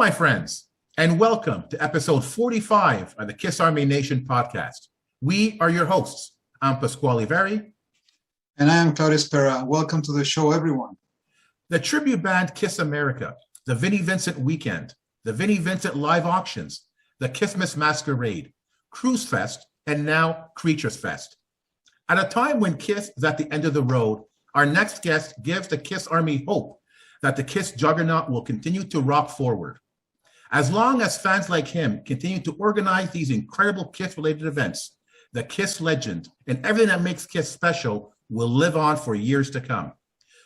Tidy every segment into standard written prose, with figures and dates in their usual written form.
my friends, and welcome to episode 45 of the KISS Army Nation podcast. We are your hosts. I'm Pasquale Veri. And I am Claudius Pera. Welcome to the show, everyone. The tribute band KISS Amerika, the Vinnie Vincent Weekend, the Vinnie Vincent Live Auctions, the KISSmas Masquerade, Kruise Fest, and now Kruise Fest. At a time when KISS is at the end of the road, our next guest gives the KISS Army hope that the KISS juggernaut will continue to rock forward. As long as fans like him continue to organize these incredible KISS-related events, the KISS legend and everything that makes KISS special will live on for years to come.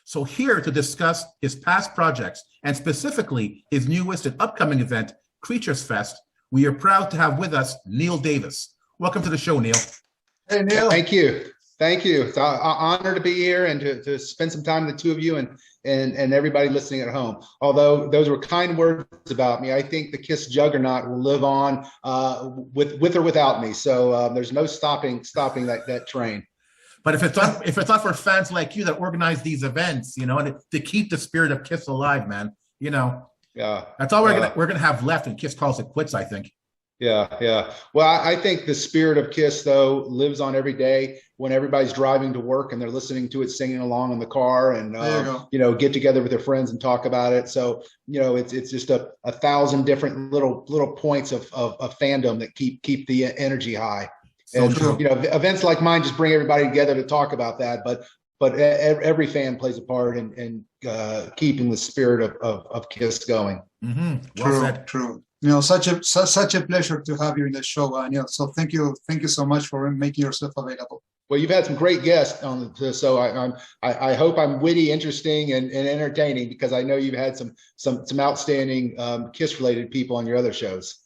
So here to discuss his past projects and specifically his newest and upcoming event, Kruise Fest, we are proud to have with us Neil Davis. Welcome to the show, Neil. Hey, Neil. Thank you. Thank you. It's an honor to be here and to spend some time with the two of you and everybody listening at home. Although those were kind words about me, I think the KISS juggernaut will live on with or without me. So there's no stopping that train. But if it's not for fans like you that organize these events, you know, and to keep the spirit of KISS alive, man, you know, yeah, that's all we're gonna have left, and KISS calls it quits, I think. Yeah. Well, I think the spirit of KISS, though, lives on every day when everybody's driving to work and they're listening to it, singing along in the car, and get together with their friends and talk about it. So it's just a thousand different little points of fandom that keep the energy high. So and true. Events like mine just bring everybody together to talk about that. But every fan plays a part in keeping the spirit of KISS going. Mm-hmm. Well said. True. Such a pleasure to have you in the show, Neil. So thank you so much for making yourself available. Well, you've had some great guests on this, so I hope I'm witty, interesting, and entertaining, because I know you've had some outstanding KISS-related people on your other shows.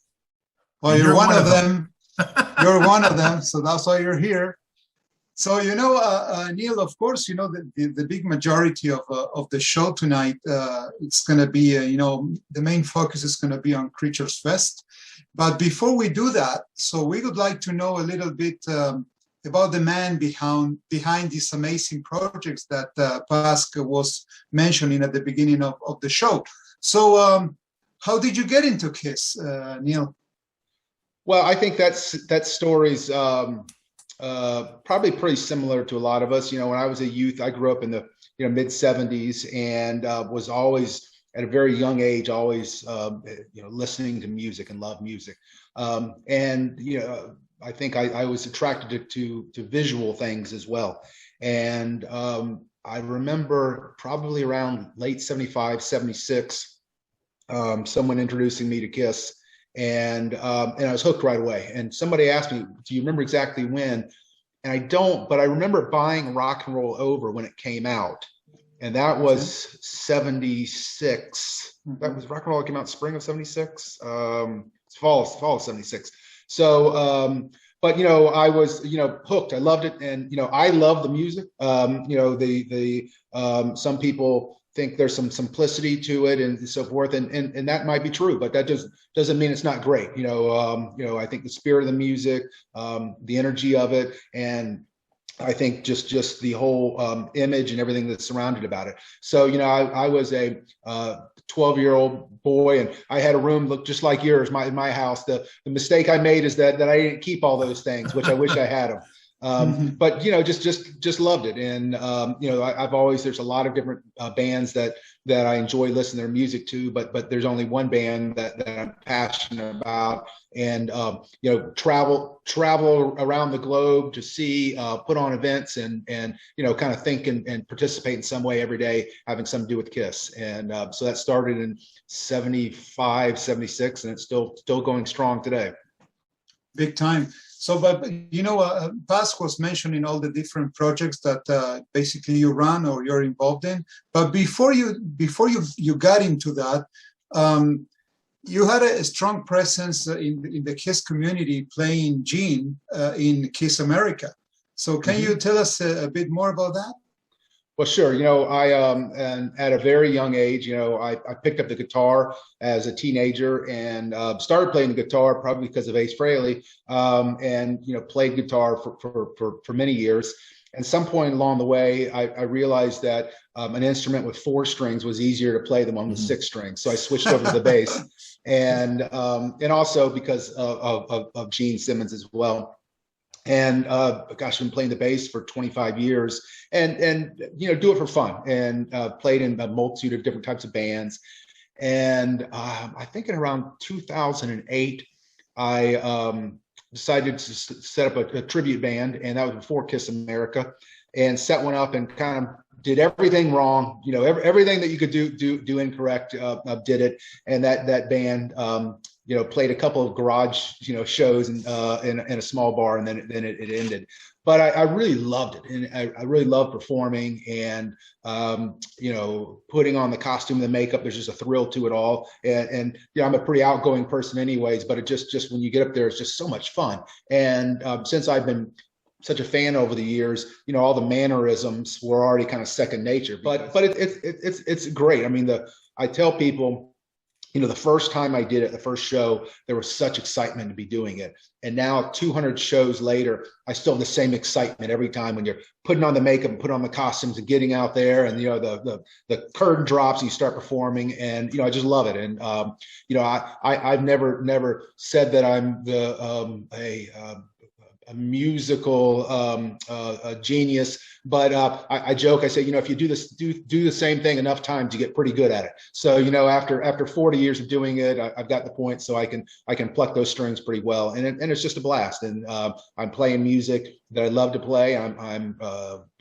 Well, you're one of them. You're one of them, so that's why you're here. So Neil, of course, the big majority of the show tonight, it's going to be the main focus is going to be on Kruise Fest. But before we do that, so we would like to know a little bit about the man behind these amazing projects that Pascal was mentioning at the beginning of the show. So how did you get into KISS, Neil? Well, I think that story's probably pretty similar to a lot of us. When I was a youth, I grew up in the mid 70s and was always at a very young age, always listening to music and love music. I think I was attracted to visual things as well. And I remember probably around late 75, 76, someone introducing me to KISS. And I was hooked right away. And somebody asked me, do you remember exactly when? And I don't, but I remember buying Rock and Roll Over when it came out. And that was 76. That was Rock and Roll came out spring of 76. It's fall of 76. So, but I was hooked. I loved it, and I love the music. Some people think there's some simplicity to it and so forth, and that might be true, but that doesn't mean it's not great. I think the spirit of the music, the energy of it, and I think just the whole image and everything that's surrounded about it. So I was a 12-year-old boy, and I had a room look just like yours, in my house. The mistake I made is that I didn't keep all those things, which I wish I had them. But just loved it. And I've always, there's a lot of different bands that I enjoy listening to their music to, but there's only one band that I'm passionate about, and travel around the globe to see, put on events, and kind of think and participate in some way every day, having something to do with KISS. And so that started in 75, 76, and it's still going strong today. Big time. So, but Paz was mentioning all the different projects that basically you run or you're involved in. But before you got into that, you had a strong presence in the KISS community, playing Gene in KISS Amerika. So, can you tell us a bit more about that? Well, sure. I and at a very young age, I picked up the guitar as a teenager and started playing the guitar probably because of Ace Frehley, and played guitar for many years. At some point along the way, I realized that an instrument with 4 strings was easier to play than one with 6 strings. So I switched over to the bass. and also because of Gene Simmons as well. And gosh, I've been playing the bass for 25 years, and do it for fun, and played in a multitude of different types of bands. And I think in around 2008, I decided to set up a tribute band, and that was before KISS Amerika, and set one up and kind of did everything wrong, everything that you could do incorrect, did it. And that band, played a couple of garage, shows in a small bar, and then it ended. But I really loved it, and I really loved performing, and putting on the costume and the makeup. There's just a thrill to it all, and I'm a pretty outgoing person anyways. But it just when you get up there, it's just so much fun. And since I've been such a fan over the years, all the mannerisms were already kind of second nature. But it's great. I mean, I tell people, the first time I did it, the first show, there was such excitement to be doing it. And now 200 shows later, I still have the same excitement every time when you're putting on the makeup and putting on the costumes and getting out there, and the curtain drops and you start performing, and I just love it. And I've never said that I'm a musical a genius, but I joke. I say, if you do the same thing enough times, you get pretty good at it. So after 40 years of doing it, I've got the point, so I can pluck those strings pretty well, and it's just a blast. And I'm playing music that I love to play. I'm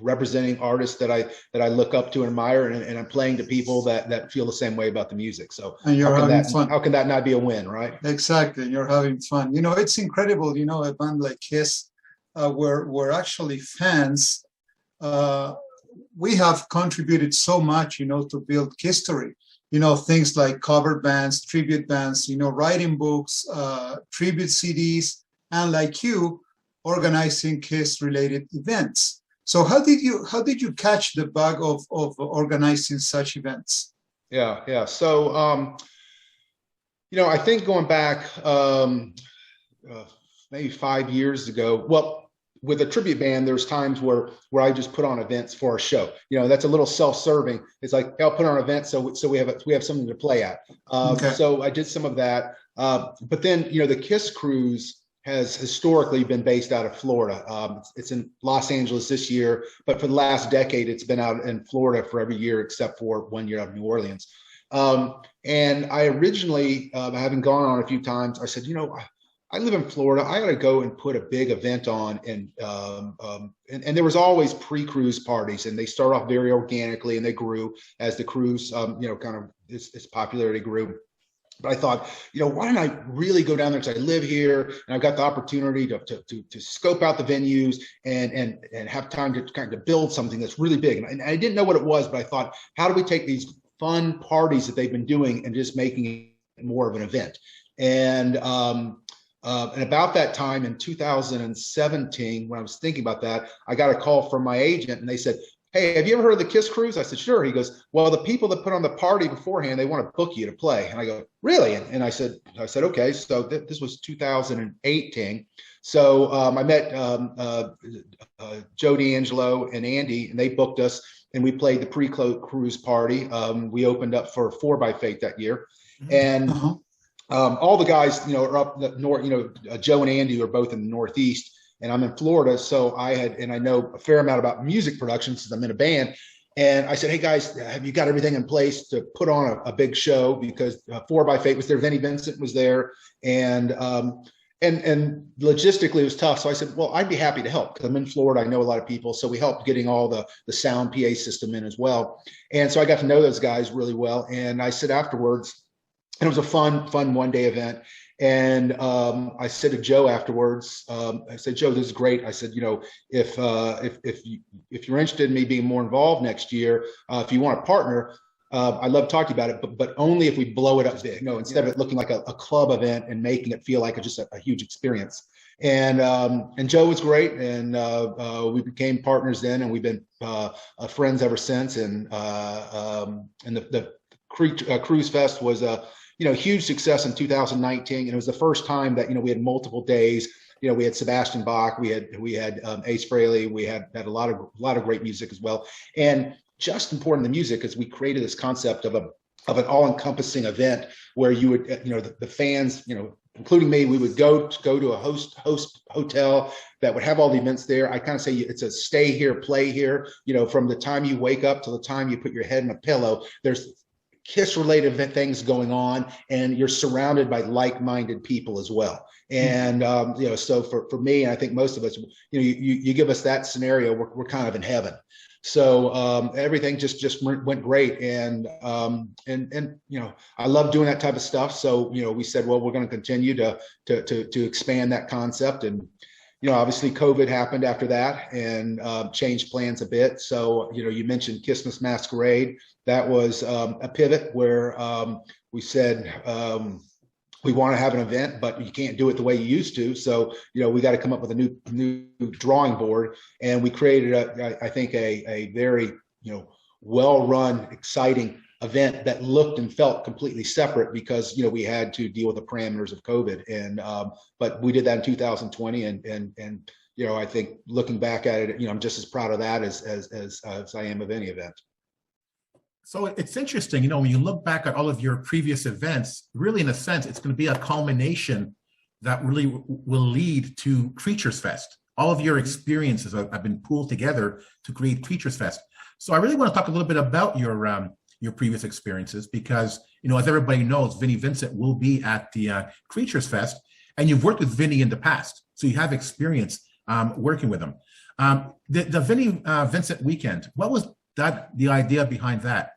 representing artists that I look up to and admire, and I'm playing to people that feel the same way about the music. So and you're having fun. How can that not be a win, right? Exactly, you're having fun. It's incredible. A band like KISS, we're actually fans. We have contributed so much, to build history. Things like cover bands, tribute bands, writing books, tribute CDs, and like you, organizing KISS-related events. So how did you catch the bug of organizing such events? Yeah. So I think going back maybe 5 years ago, well, with a tribute band, there's times where I just put on events for a show. That's a little self-serving. It's like, I'll put on an event so we have something to play at. Okay. So I did some of that. But then the KISS cruise has historically been based out of Florida. It's in Los Angeles this year, but for the last decade, it's been out in Florida for every year except for 1 year out of New Orleans. And I originally, having gone on a few times, I said, I live in Florida. I got to go and put a big event on, and there was always pre-cruise parties, and they start off very organically, and they grew as the cruise, kind of its popularity grew. But I thought, why don't I really go down there, because I live here and I've got the opportunity to scope out the venues and have time to kind of build something that's really big. And I didn't know what it was, but I thought, how do we take these fun parties that they've been doing and just making it more of an event? And about that time in 2017, when I was thinking about that, I got a call from my agent, and they said, "Hey, have you ever heard of the KISS cruise?" I said, "Sure." He goes, "Well, the people that put on the party beforehand, they want to book you to play." And I go, "Really?" And I said, "Okay." So this was 2018. So I met Joe D'Angelo and Andy, and they booked us, and we played the pre-cruise party. We opened up for 4x Fate that year, and all the guys, are up the north. Joe and Andy are both in the Northeast, and I'm in Florida. So I know a fair amount about music production since I'm in a band. And I said, "Hey guys, have you got everything in place to put on a big show?" Because 4x Fate was there, Vinnie Vincent was there, and logistically it was tough. So I said, "Well, I'd be happy to help, because I'm in Florida. I know a lot of people." So we helped getting all the sound PA system in as well. And so I got to know those guys really well. And I said afterwards, and it was a fun one-day event. And I said to Joe afterwards, I said, "Joe, this is great." I said, if you're interested in me being more involved next year, if you want to partner, I'd love to talk to you about it, but only if we blow it up big, instead of it looking like a club event and making it feel like just a huge experience. And Joe was great, and we became partners then, and we've been friends ever since. And the Kruise Fest was a huge success in 2019, and it was the first time that we had multiple days. We had Sebastian Bach, we had Ace Frehley, we had a lot of great music as well. And just important, the music, is we created this concept of of an all-encompassing event where you would, the fans, including me, we would go to a host hotel that would have all the events there. I kind of say it's a stay here, play here. From the time you wake up to the time you put your head in a pillow, there's KISS-related things going on, and you're surrounded by like-minded people as well. And so for me, and I think most of us, you give us that scenario, we're kind of in heaven. So everything just went great, and I love doing that type of stuff. So we said, well, we're going to continue to expand that concept, and obviously COVID happened after that and changed plans a bit. So you mentioned KISSmas Masquerade. That was a pivot where we said we want to have an event, but you can't do it the way you used to. So we got to come up with a new drawing board, and we created I think a very well-run, exciting event that looked and felt completely separate because we had to deal with the parameters of COVID. And but we did that in 2020, and I think looking back at it, I'm just as proud of that as I am of any event. So it's interesting, when you look back at all of your previous events, really in a sense, it's going to be a culmination that really will lead to Creatures Fest. All of your experiences have been pooled together to create Creatures Fest. So I really want to talk a little bit about your previous experiences because, as everybody knows, Vinnie Vincent will be at the Creatures Fest, and you've worked with Vinnie in the past, so you have experience working with him. The Vinnie Vincent Weekend, what was the idea behind that?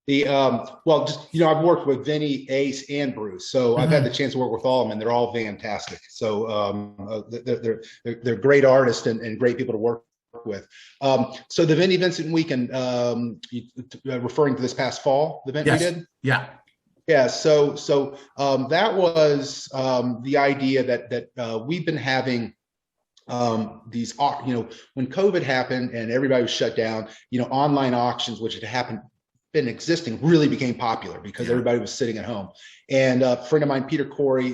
Well, I've worked with Vinnie, Ace, and Bruce, so I've had the chance to work with all of them, and they're all fantastic. So they're great artists and great people to work with. So the Vinnie Vincent Weekend, referring to this past fall, the event we did? Yeah. So that was the idea that we've been having these, when COVID happened and everybody was shut down, online auctions, which had been existing, really became popular because everybody was sitting at home. And a friend of mine, Peter Corey,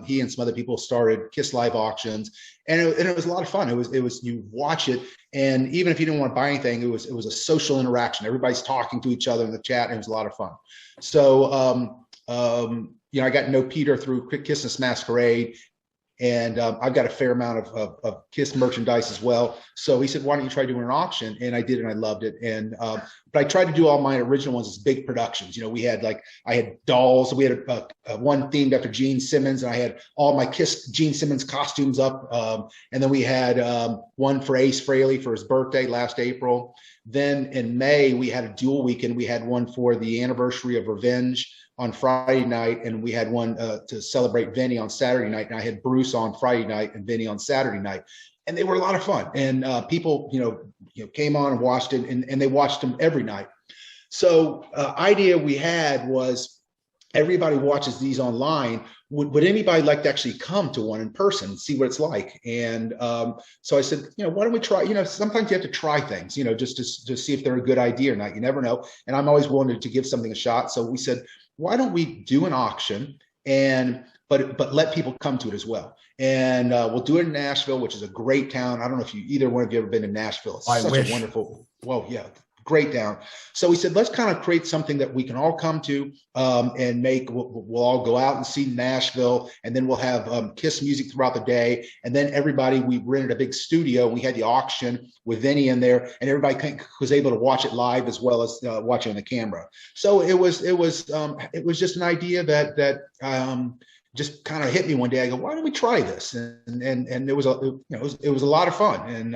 he and some other people started KISS Live Auctions, and it was a lot of fun. It was you watch it, and even if you didn't want to buy anything, it was a social interaction. Everybody's talking to each other in the chat, and it was a lot of fun. So I got to know Peter through KISSmas Masquerade. And I've got a fair amount of KISS merchandise as well. So he said, why don't you try doing an auction? And I did, and I loved it. And but I tried to do all my original ones as big productions. We had I had dolls. We had one themed after Gene Simmons, and I had all my KISS Gene Simmons costumes up. And then we had one for Ace Frehley for his birthday last April. Then in May, we had a dual weekend. We had one for the anniversary of Revenge on Friday night, and we had one to celebrate Vinnie on Saturday night. And I had Bruce on Friday night and Vinnie on Saturday night, and they were a lot of fun. And people, came on and watched it, and they watched them every night. So idea we had was everybody watches these online. Would anybody like to actually come to one in person and see what it's like? And so I said, why don't we try? Sometimes you have to try things, just to see if they're a good idea or not. You never know. And I'm always willing to give something a shot. So we said, why don't we do an auction but let people come to it as well? And we'll do it in Nashville, which is a great town. I don't know if either one of you ever been to Nashville. It's such a wonderful, great town. So we said, let's kind of create something that we can all come to and we'll all go out and see Nashville, and then we'll have KISS music throughout the day. And then we rented a big studio. We had the auction with Vinnie in there, and everybody was able to watch it live as well as watch it on the camera. So it was just an idea that just kind of hit me one day. I go, why don't we try this? And it was a lot of fun. And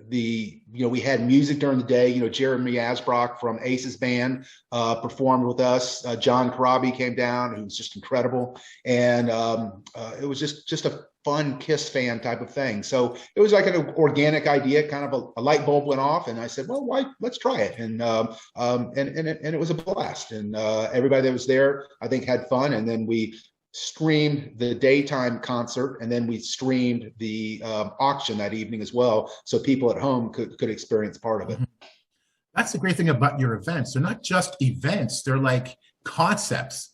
we had music during the day. Jeremy Asbrock from Ace's band performed with us. John Karabi came down, who was just incredible. And it was just a fun KISS fan type of thing. So it was like an organic idea, kind of a light bulb went off, and I said, well, let's try it. And it was a blast. And everybody that was there, I think, had fun. And then we streamed the daytime concert, and then we streamed the auction that evening as well, so people at home could experience part of it. That's the great thing about your events. They're not just events, they're like concepts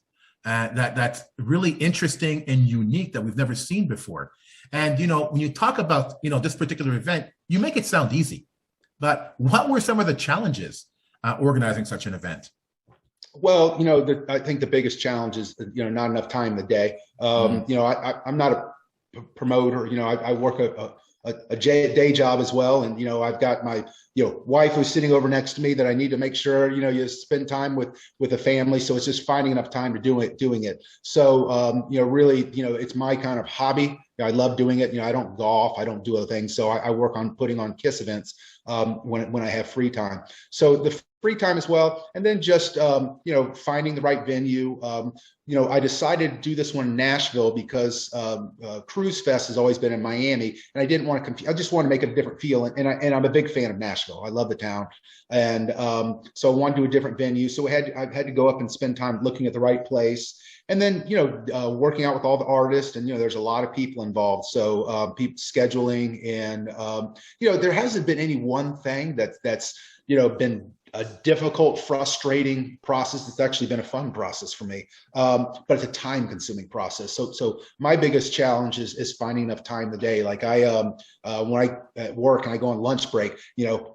that's really interesting and unique that we've never seen before. And when you talk about this particular event, you make it sound easy, but what were some of the challenges organizing such an event? Well, I think the biggest challenge is, not enough time in the day. I'm not a promoter. I work a day job as well. And, I've got my, wife who's sitting over next to me that I need to make sure, you spend time with a family. So it's just finding enough time to doing it. So, really, it's my kind of hobby. I love doing it. I don't golf, I don't do other things. So I work on putting on KISS events when I have free time. So the free time as well. And then just, finding the right venue. I decided to do this one in Nashville because Kruise Fest has always been in Miami, and I didn't want to compete. I just want to make it a different feel. And I'm a big fan of Nashville. I love the town. And so I wanted to do a different venue. So I had to go up and spend time looking at the right place. And then, working out with all the artists, and, there's a lot of people involved. So people scheduling, and, there hasn't been any one thing that's been a difficult, frustrating process. It's actually been a fun process for me, but it's a time-consuming process. So my biggest challenge is finding enough time in the day. Like when I at work and I go on lunch break,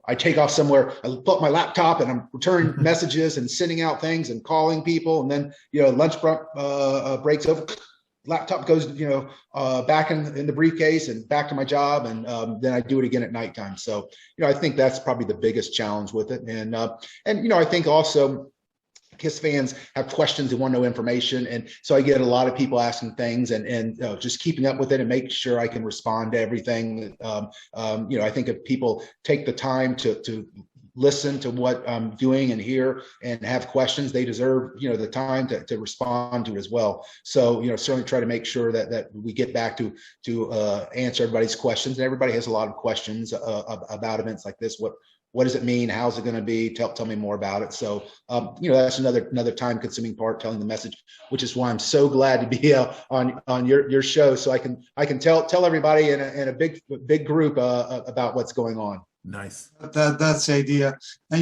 I take off somewhere, I pull up my laptop and I'm returning messages and sending out things and calling people, and then lunch breaks over. Laptop goes, back in the briefcase and back to my job, and then I do it again at nighttime. So, I think that's probably the biggest challenge with it. And I think also KISS fans have questions and want to know information, and so I get a lot of people asking things, and just keeping up with it and making sure I can respond to everything. I think if people take the time to listen to what I'm doing and hear and have questions, they deserve, the time to respond to as well. So, certainly try to make sure that we get back to answer everybody's questions. And everybody has a lot of questions about events like this. What does it mean? How's it going to be? Tell me more about it. So, that's another time consuming part, telling the message, which is why I'm so glad to be on your show. So I can tell everybody in a big group about what's going on. Nice. That's the idea. And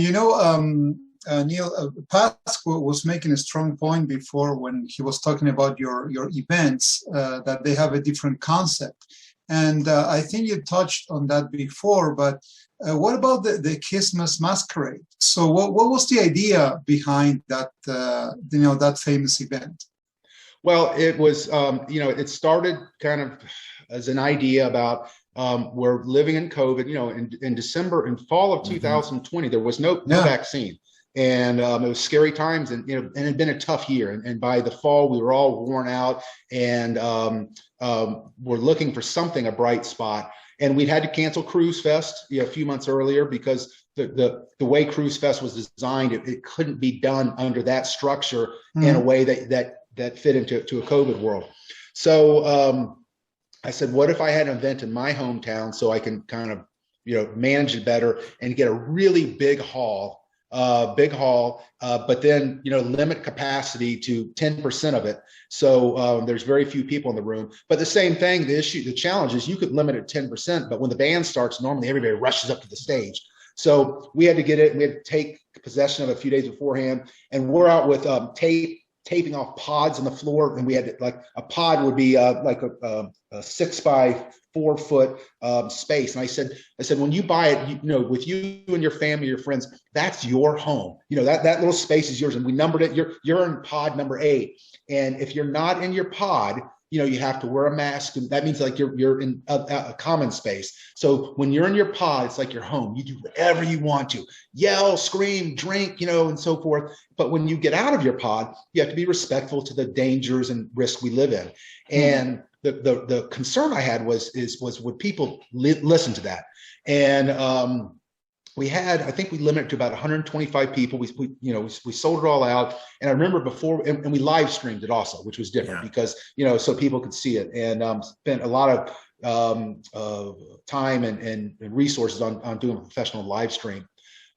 Neil, Pasco was making a strong point before when he was talking about your events, that they have a different concept. And I think you touched on that before, but what about the KISSmas Masquerade? So what was the idea behind that, that famous event? Well, it was, it started kind of as an idea about, we're living in COVID, in December and fall of 2020, there was no vaccine. And it was scary times, and and it had been a tough year. And by the fall, we were all worn out, and we're looking for something, a bright spot. And we'd had to cancel Kruise Fest a few months earlier because the way Kruise Fest was designed, it couldn't be done under that structure in a way that fit into a COVID world. So I said, what if I had an event in my hometown so I can kind of, manage it better and get a really big hall, but then, limit capacity to 10% of it. So there's very few people in the room. But the same thing, the challenge is you could limit it 10%, but when the band starts, normally everybody rushes up to the stage. So we had to get it, we had to take possession of it a few days beforehand, and we're out with taping off pods on the floor, and we had a pod would be like a 6 by 4 foot space. And I said, when you buy it, with you and your family, your friends, that's your home. That little space is yours, and we numbered it. You're in pod number 8, and if you're not in your pod, you have to wear a mask, and that means like you're in a common space. So when you're in your pod, it's like your home. You do whatever you want to, yell, scream, drink, and so forth. But when you get out of your pod, you have to be respectful to the dangers and risks we live in. And the concern I had was would people listen to that? And I think we limited to about 125 people. We sold it all out. And I remember before, and we live streamed it also, which was different because, so people could see it, and spent a lot of time and resources on doing a professional live stream.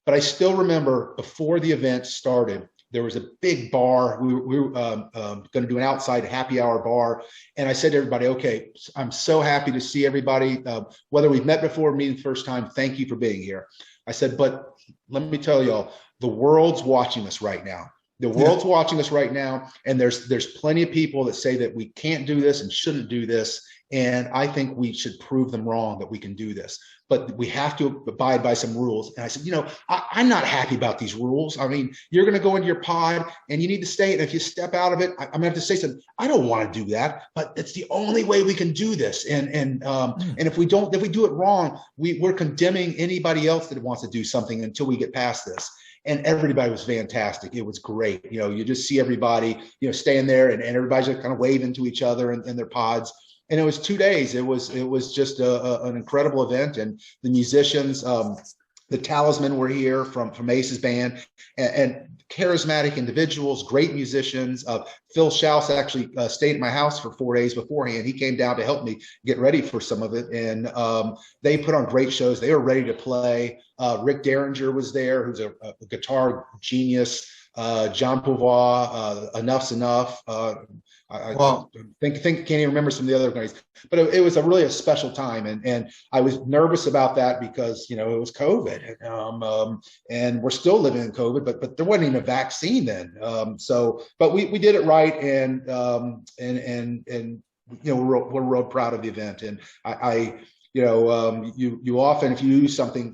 But I still remember before the event started, there was a big bar. We were going to do an outside happy hour bar. And I said to everybody, okay, I'm so happy to see everybody. Whether we've met before or meeting the first time, thank you for being here. I said, but let me tell y'all, the world's watching us right now. The world's watching us right now. And there's plenty of people that say that we can't do this and shouldn't do this. And I think we should prove them wrong that we can do this. But we have to abide by some rules. And I said, I'm not happy about these rules. I mean, you're going to go into your pod and you need to stay. And if you step out of it, I'm going to have to say something. I don't want to do that, but it's the only way we can do this. And if we do it wrong, we're condemning anybody else that wants to do something until we get past this. And everybody was fantastic. It was great. You just see everybody, staying there, and everybody's just kind of waving to each other in their pods. And it was 2 days. It was just an incredible event. And the musicians, the Talisman were here from Ace's band, and charismatic individuals, great musicians. Phil Schaus actually stayed at my house for 4 days beforehand. He came down to help me get ready for some of it. And they put on great shows. They were ready to play. Rick Derringer was there, who's a guitar genius. John Pouvoir, Enough's Enough. I can't even remember some of the other guys, but it was really a special time, and I was nervous about that because it was COVID, and we're still living in COVID, but there wasn't even a vaccine then. But we did it right, and we're real proud of the event, and you often, if you use something,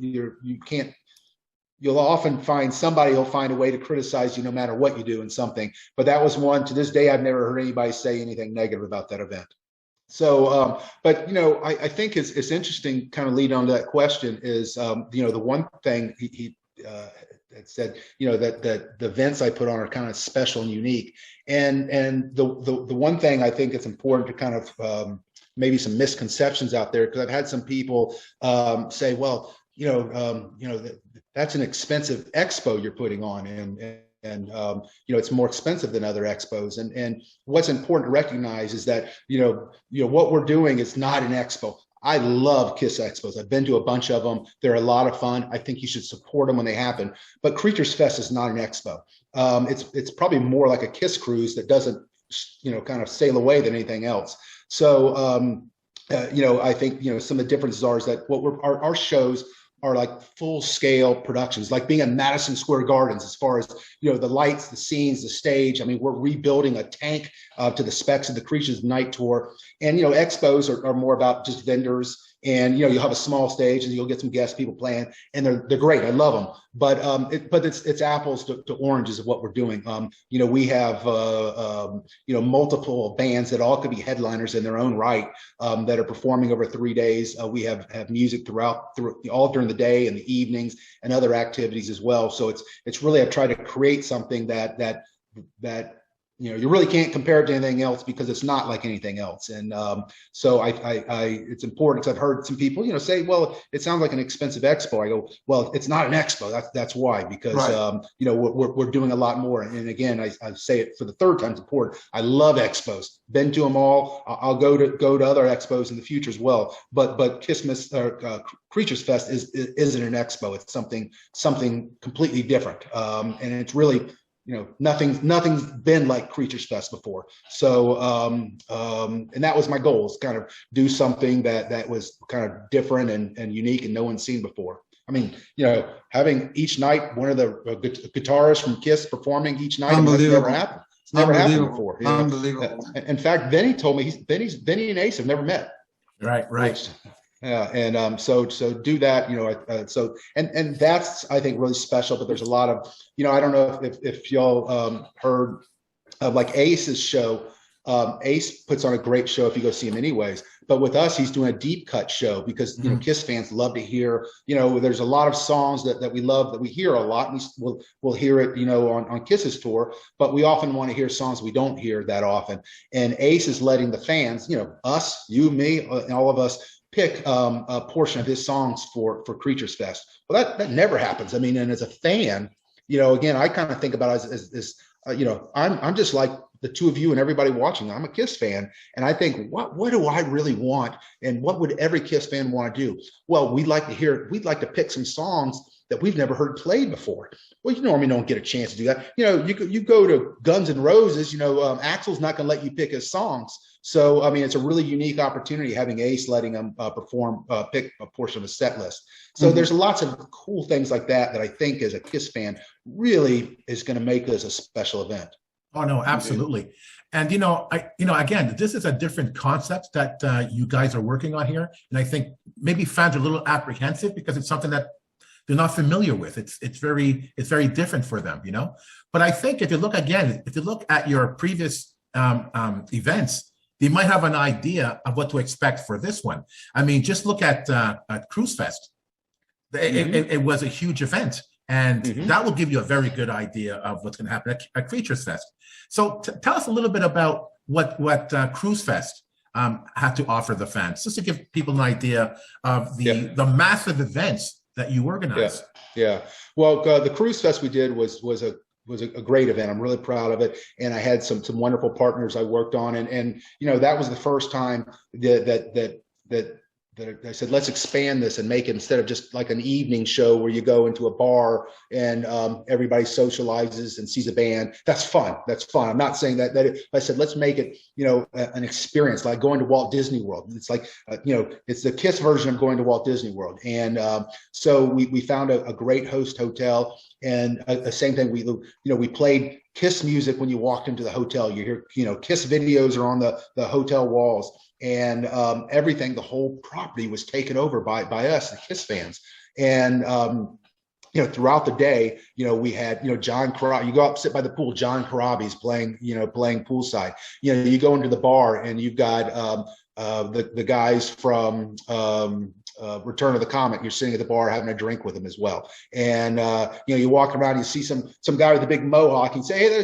you'll often find somebody who'll find a way to criticize you no matter what you do in something. But that was one. To this day, I've never heard anybody say anything negative about that event. So, but I think it's interesting, kind of lead on to that question is, the one thing he said, that the events I put on are kind of special and unique. And the one thing I think it's important to kind of maybe some misconceptions out there, because I've had some people say, well, that's an expensive expo you're putting on, and it's more expensive than other expos. And what's important to recognize is that what we're doing is not an expo. I love KISS expos. I've been to a bunch of them. They're a lot of fun. I think you should support them when they happen. But Creatures Fest is not an expo. It's probably more like a KISS cruise that doesn't kind of sail away than anything else. So I think some of the differences are is that our shows are like full scale productions, like being at Madison Square Gardens, as far as, the lights, the scenes, the stage. I mean, we're rebuilding a tank to the specs of the Creatures Night Tour. And, expos are more about just vendors, and, you'll have a small stage and you'll get some guest people playing, and they're great. I love them. But it's apples to oranges of what we're doing. We have, multiple bands that all could be headliners in their own right, that are performing over 3 days. We have music throughout all during the day and the evenings and other activities as well. So it's really, I've tried to create something that you really can't compare it to anything else, because it's not like anything else. And so it's important, because I've heard some people, say, well, it sounds like an expensive expo. I go, well, it's not an expo. That's why, because, right. We're doing a lot more. And again, I say it for the third time, it's important. I love expos. Been to them all. I'll go to other expos in the future as well. But KISSmas Creatures Fest isn't an expo. It's something completely different. And it's really, nothing's been like Creatures Fest before. So, and that was my goal, is kind of do something that was kind of different and unique and no one's seen before. I mean, having each night one of the guitarists from KISS performing each night, that's never happened. It's never happened before. Unbelievable. In fact, Vinnie told me Vinnie and Ace have never met. Right. Yeah, and so do that, and that's, I think, really special. But there's a lot of, I don't know if y'all heard of like Ace's show. Ace puts on a great show if you go see him anyways. But with us, he's doing a deep cut show, because KISS fans love to hear. There's a lot of songs that we love, that we hear a lot, and we'll hear it, on KISS's tour. But we often want to hear songs we don't hear that often. And Ace is letting the fans, us, you, me, and all of us, pick a portion of his songs for Creatures Fest. Well, that never happens. I mean, and as a fan, again, I kind of think about it as I'm just like the two of you and everybody watching. I'm a KISS fan, and I think, what do I really want, and what would every KISS fan want to do? Well, we'd like to pick some songs that we've never heard played before. Well, you normally don't get a chance to do that. You go to Guns N' Roses, Axl's not going to let you pick his songs. So, I mean, it's a really unique opportunity having Ace letting them pick a portion of the set list. So there's lots of cool things like that I think, as a KISS fan, really is going to make this a special event. Oh no, absolutely. And again, this is a different concept that you guys are working on here, and I think maybe fans are a little apprehensive because it's something that they're not familiar with. It's very different for them, you know. But I think if you look at your previous events, they might have an idea of what to expect for this one. I mean, just look at Kruise Fest. It was a huge event. And that will give you a very good idea of what's going to happen at Creatures Fest. So tell us a little bit about what Kruise Fest had to offer the fans, just to give people an idea of the massive events that you organized. Yeah. Well, the Kruise Fest we did was a great event. I'm really proud of it, and I had some wonderful partners I worked on, and that was the first time that I said, let's expand this and make it, instead of just like an evening show where you go into a bar and everybody socializes and sees a band. That's fun. I'm not saying that I said, let's make it, an experience, like going to Walt Disney World. It's like, it's the KISS version of going to Walt Disney World. And so we found a great host hotel, and the same thing, we played KISS music when you walked into the hotel. You hear, KISS videos are on the hotel walls. And everything, the whole property was taken over by us, the KISS fans. And throughout the day, we had, John Corabi. You go up, sit by the pool. John Corabi's playing poolside. You go into the bar and you've got the guys from Return of the Comet. You're sitting at the bar having a drink with them as well. And you walk around, you see some guy with a big mohawk, and say, hey,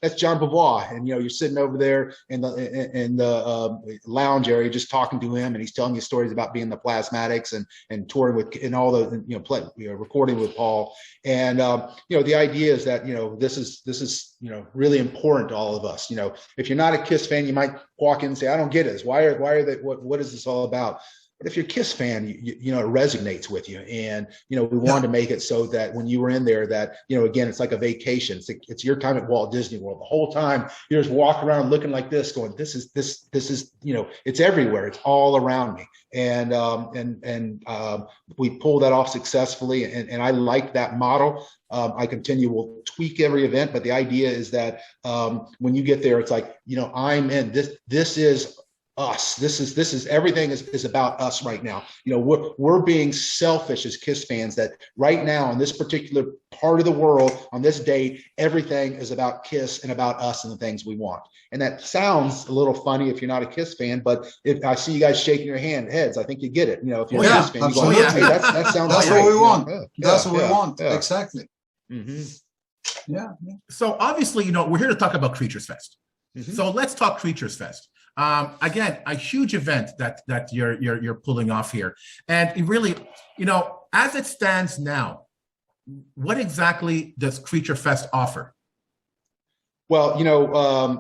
that's John Beauvoir. And you're sitting over there in the lounge area, just talking to him, and he's telling you stories about being the Plasmatics and touring with, and all the recording with Paul. And the idea is that this is really important to all of us. If you're not a KISS fan, you might walk in and say, I don't get it. Why are they? What is this all about? But if you're a KISS fan, it resonates with you. And, we wanted to make it so that when you were in there, that, again, it's like a vacation. It's your time at Walt Disney World. The whole time you just walk around looking like this, going, this is, it's everywhere. It's all around me. And we pulled that off successfully. And I like that model. I we'll tweak every event, but the idea is that when you get there, it's like, I'm in this. This is us. This is everything is about us right now. We're being selfish as KISS fans, that right now in this particular part of the world on this date, everything is about KISS and about us and the things we want. And that sounds a little funny if you're not a KISS fan, but if I see you guys shaking your heads, I think you get it. If you're a KISS fan, you go, hey, that sounds that's great. What we want. That's what we want. Yeah. Exactly. Yeah. So obviously, we're here to talk about Creatures Fest. So let's talk Creatures Fest. Again, a huge event that you're pulling off here, and it really, as it stands now, what exactly does Creature Fest offer? Well,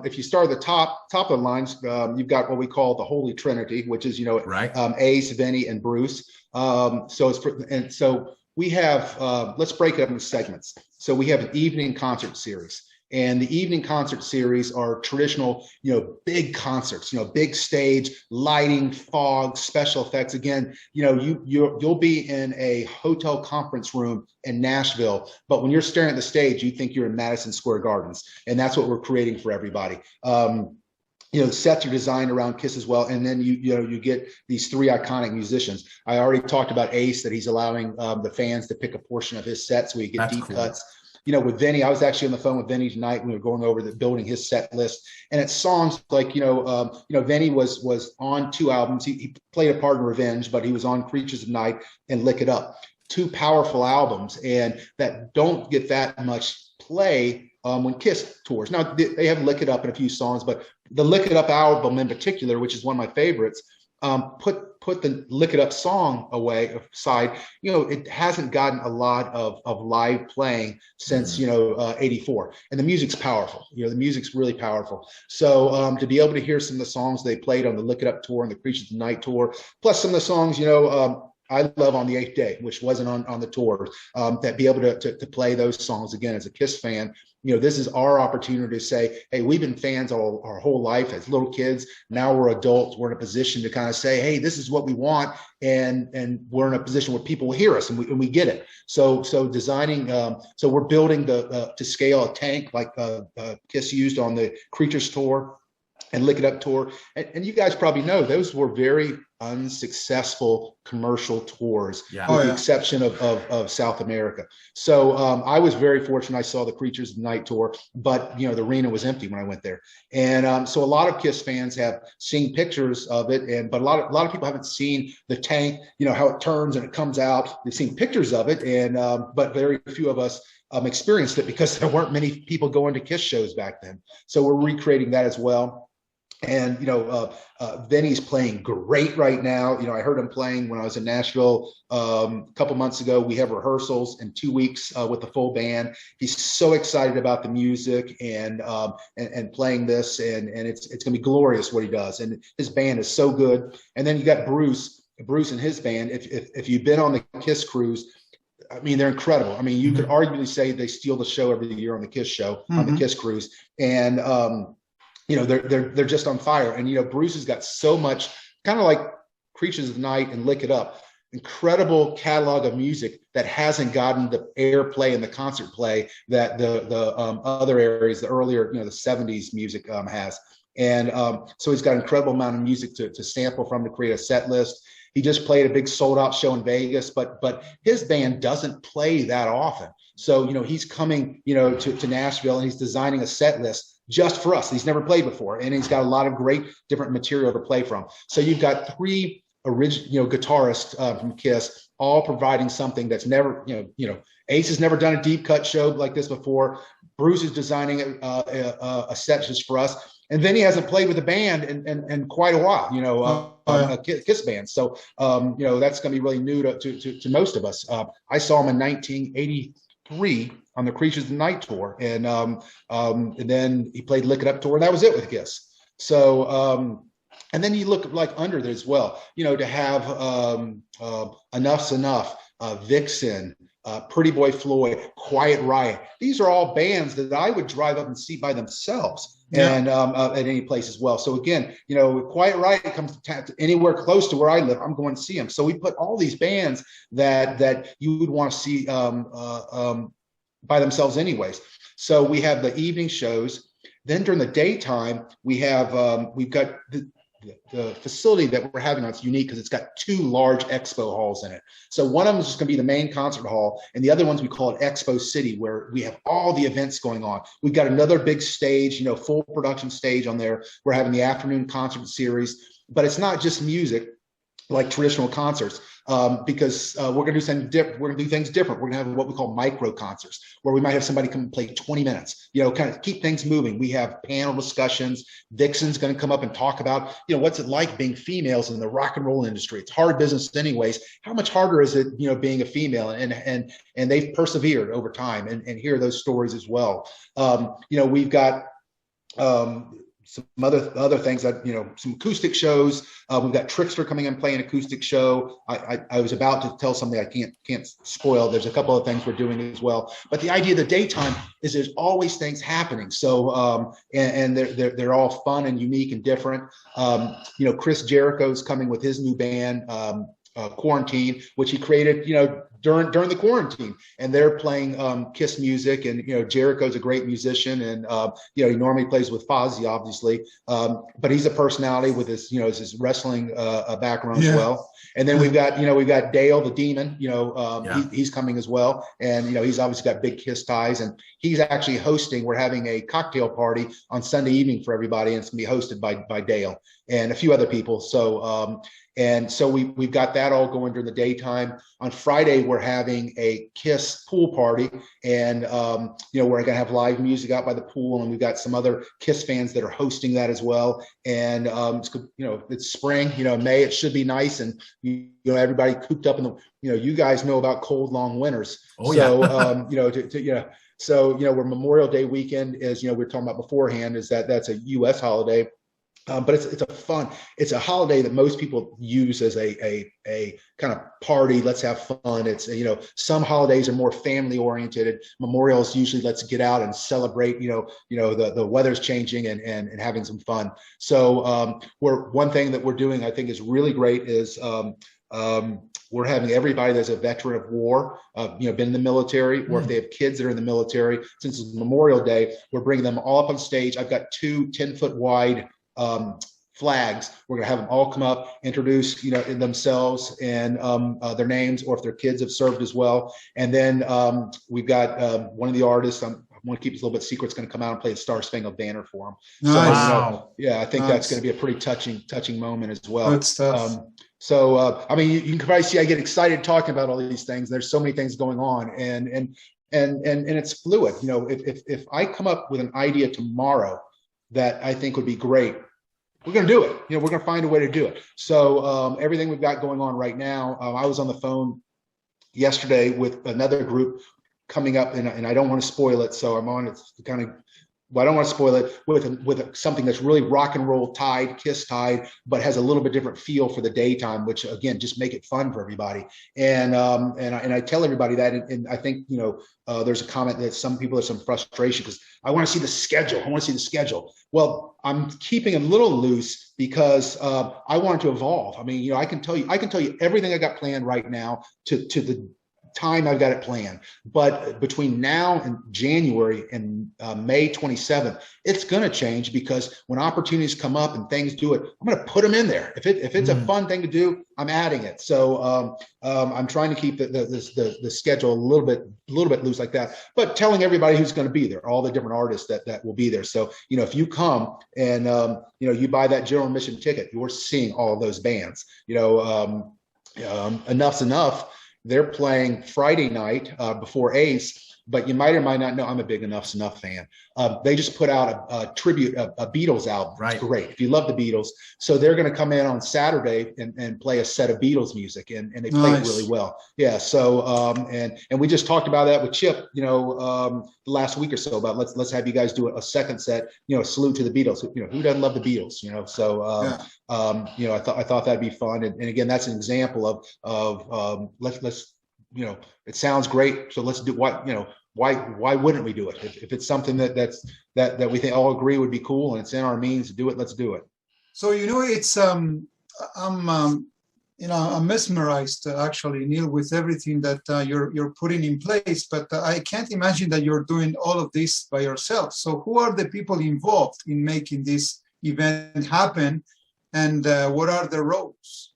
if you start at the top of the lines, you've got what we call the Holy Trinity, which is right. Ace, Vinnie, and Bruce. So we have let's break it up into segments. So we have an evening concert series. And the evening concert series are traditional, big concerts, big stage, lighting, fog, special effects. Again, you'll be in a hotel conference room in Nashville, but when you're staring at the stage, you think you're in Madison Square Gardens, and that's what we're creating for everybody. Sets are designed around KISS as well, and then you get these three iconic musicians. I already talked about Ace, that he's allowing the fans to pick a portion of his set, so you get deep cuts. With Vinnie, I was actually on the phone with Vinnie tonight when we were going over building his set list. And it's songs like, Vinnie was on 2 albums. He played a part in Revenge, but he was on Creatures of Night and Lick It Up. 2 powerful albums, and that don't get that much play when KISS tours. Now, they have Lick It Up in a few songs, but the Lick It Up album in particular, which is one of my favorites, put the Lick It Up song aside. It hasn't gotten a lot of live playing since '84, and the music's powerful. The music's really powerful. So to be able to hear some of the songs they played on the Lick It Up tour and the Creatures of the Night tour, plus some of the songs I love on the 8th day, which wasn't on the tour, that be able to play those songs again as a KISS fan. This is our opportunity to say, hey, we've been fans our whole life as little kids. Now we're adults. We're in a position to kind of say, hey, this is what we want. And we're in a position where people will hear us and we get it. So designing, so we're building to scale a tank like KISS used on the Creatures tour and Lick It Up tour. And you guys probably know those were very unsuccessful commercial tours, with the exception of South America. So I was very fortunate. I saw the Creatures of the Night tour, but the arena was empty when I went there. And so a lot of KISS fans have seen pictures of it, but a lot of people haven't seen the tank, how it turns and it comes out. They've seen pictures of it, and but very few of us experienced it because there weren't many people going to KISS shows back then. So we're recreating that as well. And Vinnie's playing great right now. I heard him playing when I was in Nashville a couple months ago. We have rehearsals in 2 weeks with the full band. He's so excited about the music and playing this, and it's going to be glorious what he does. And his band is so good. And then you got Bruce and his band. If you've been on the KISS cruise, I mean, they're incredible. I mean, you could arguably say they steal the show every year on the KISS show, on the KISS cruise, and they're just on fire. And Bruce has got so much, kind of like Creatures of the Night and Lick It Up, incredible catalog of music that hasn't gotten the airplay and the concert play that the other areas, the earlier, the 70s music has. And so he's got an incredible amount of music to sample from to create a set list. He just played a big sold out show in Vegas, but his band doesn't play that often. So, he's coming, to Nashville, and he's designing a set list just for us. He's never played before, and he's got a lot of great different material to play from. So you've got 3 original, guitarists from KISS, all providing something that's never, Ace has never done a deep cut show like this before. Bruce is designing a set just for us. And Vinnie hasn't played with a band in quite a while, a KISS band. So, that's going to be really new to most of us. I saw him in 1983 on the Creatures of the Night tour, and then he played Lick It Up tour, and that was it with KISS. So, and then you look like under there as well, to have Enough's Enough, Vixen, Pretty Boy Floyd, Quiet Riot. These are all bands that I would drive up and see by themselves. And at any place as well. So again, Quiet Riot comes to anywhere close to where I live, I'm going to see them. So we put all these bands that you would want to see by themselves anyways. So we have the evening shows. Then during the daytime, we've got the facility that we're having on. It's unique because it's got 2 large expo halls in it. So one of them is just going to be the main concert hall, and the other ones we call it Expo City, where we have all the events going on. We've got another big stage, full production stage on there. We're having the afternoon concert series, but it's not just music like traditional concerts, because we're going to do something different. We're going to do things different. We're going to have what we call micro concerts, where we might have somebody come and play 20 minutes, kind of keep things moving. We have panel discussions. Vixen's going to come up and talk about, what's it like being females in the rock and roll industry. It's hard business anyways. How much harder is it, being a female? And they've persevered over time, and hear those stories as well. We've got some other things that, some acoustic shows. We've got Trickster coming in playing an acoustic show. I was about to tell something I can't spoil. There's a couple of things we're doing as well. But the idea of the daytime is there's always things happening. So and they're all fun and unique and different. Chris Jericho's coming with his new band, Quarantine, which he created, during the quarantine, and they're playing KISS music. And Jericho's a great musician, and he normally plays with Fozzy, obviously, but he's a personality with his wrestling background as well. And then we've got Dale the Demon, he's coming as well, and he's obviously got big KISS ties, and he's actually hosting. We're having a cocktail party on Sunday evening for everybody, and it's gonna be hosted by Dale and a few other people. So and so we've got that all going during the daytime. On Friday, we're having a KISS pool party, and we're gonna have live music out by the pool, and we've got some other KISS fans that are hosting that as well. And it's spring, May. It should be nice, and everybody cooped up in the. You guys know about cold long winters. Oh yeah. So we're Memorial Day weekend, as we're talking about beforehand, is that's a U.S. holiday. But it's a holiday that most people use as a kind of party. Let's have fun. It's, some holidays are more family oriented. Memorials usually let's get out and celebrate, the weather's changing and having some fun. So one thing that we're doing, I think is really great is we're having everybody that's a veteran of war, been in the military, or if they have kids that are in the military, since it's Memorial Day, we're bringing them all up on stage. I've got 2 10-foot wide flags. We're gonna have them all come up, introduce, in themselves and their names, or if their kids have served as well. And then we've got one of the artists, I want to keep this a little bit secret, it's going to come out and play the Star Spangled Banner for them. Nice. Wow. I think that's going to be a pretty touching moment as well. Good stuff. You can probably see I get excited talking about all these things. There's so many things going on, and it's fluid. If I come up with an idea tomorrow that I think would be great, we're going to do it. We're going to find a way to do it. So everything we've got going on right now, I was on the phone yesterday with another group coming up, and I don't want to spoil it, so I'm on it kind of. Well, I don't want to spoil it with something that's really rock and roll tied, KISS tied, but has a little bit different feel for the daytime, which again, just make it fun for everybody. And I tell everybody that, and I think, there's a comment that some people have some frustration because I want to see the schedule. I want to see the schedule. Well, I'm keeping it a little loose because I want it to evolve. I mean, I can tell you everything I got planned right now to the time I've got it planned, but between now and January and May 27th, it's going to change because when opportunities come up and things do it, I'm going to put them in there. If it's a fun thing to do, I'm adding it. So I'm trying to keep the schedule a little bit loose like that, but telling everybody who's going to be there, all the different artists that will be there. So if you come and you buy that general admission ticket, you're seeing all of those bands. Enough's enough. They're playing Friday night before Ace, but you might or might not know I'm a big Enough's Enough fan. They just put out a tribute, a Beatles album. Right. It's great if you love the Beatles. So they're going to come in on Saturday and play a set of Beatles music, and they play it really well. Yeah. So and we just talked about that with Chip, the last week or so about let's have you guys do a second set. Salute to the Beatles. Who doesn't love the Beatles? So. I thought that'd be fun, and again, that's an example of let's it sounds great, so let's do why wouldn't we do it if it's something that we think all agree would be cool and it's in our means to do it, let's do it. So it's I'm mesmerized actually, Neil, with everything that you're putting in place, but I can't imagine that you're doing all of this by yourself. So who are the people involved in making this event happen? And what are the roles?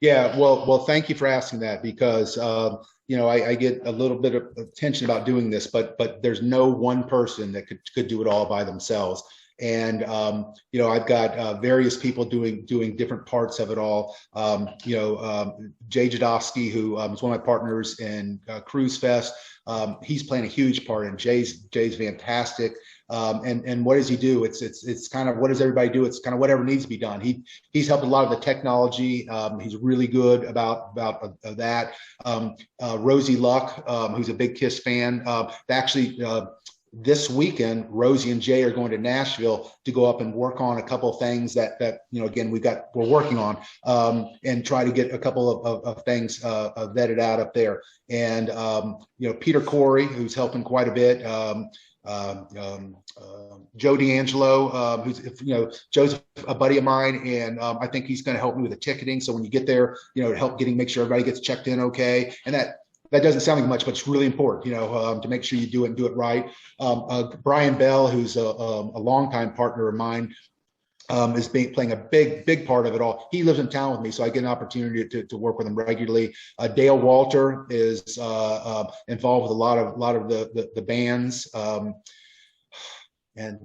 Yeah, well, thank you for asking that because I get a little bit of attention about doing this, but there's no one person that could do it all by themselves. And I've got various people doing different parts of it all. Jay Jadowski, who is one of my partners in Kruise Fest, he's playing a huge part, and Jay's fantastic. And what does he do? It's kind of, what does everybody do? It's kind of whatever needs to be done. He's helped a lot of the technology. He's really good about that. Rosie Luck, who's a big KISS fan, actually. This weekend, Rosie and Jay are going to Nashville to go up and work on a couple of things that again we're working on, and try to get a couple of things vetted out up there. And Peter Corey, who's helping quite a bit. Joe D'Angelo, who's Joe's a buddy of mine, and I think he's going to help me with the ticketing. So when you get there, to help make sure everybody gets checked in okay, and that doesn't sound like much, but it's really important, to make sure you do it and do it right. Brian Bell, who's a longtime partner of mine, is playing a big part of it all. He lives in town with me, so I get an opportunity to work with him regularly. Dale Walter is involved with a lot of the bands, and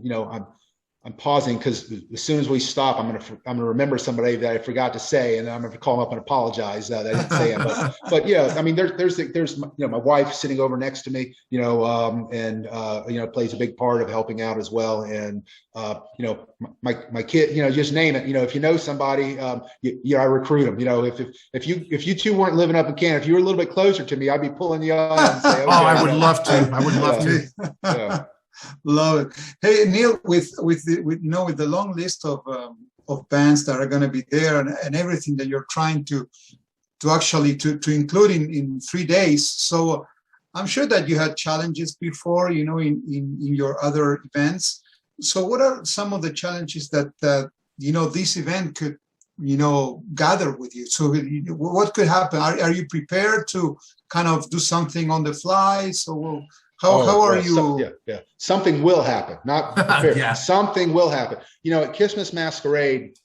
I'm pausing because as soon as we stop, I'm gonna remember somebody that I forgot to say, and I'm gonna call them up and apologize that I didn't say it. But yeah, I mean, there's my wife sitting over next to me, and plays a big part of helping out as well. And my kid, just name it. If you know somebody, I recruit them. If you two weren't living up in Canada, if you were a little bit closer to me, I'd be pulling you on and say, okay, I would love to. I would love to. Yeah. Love it. Hey, Neil, with the long list of of bands that are going to be there, and everything that you're trying to actually to include in 3 days. So I'm sure that you had challenges before, you know, in your other events. So what are some of the challenges that you know, this event could, you know, gather with you? So what could happen? Are you prepared to kind of do something on the fly? So how are you? Something will happen. Not prepared. Yeah. Something will happen. You know, at KISSmas Masquerade,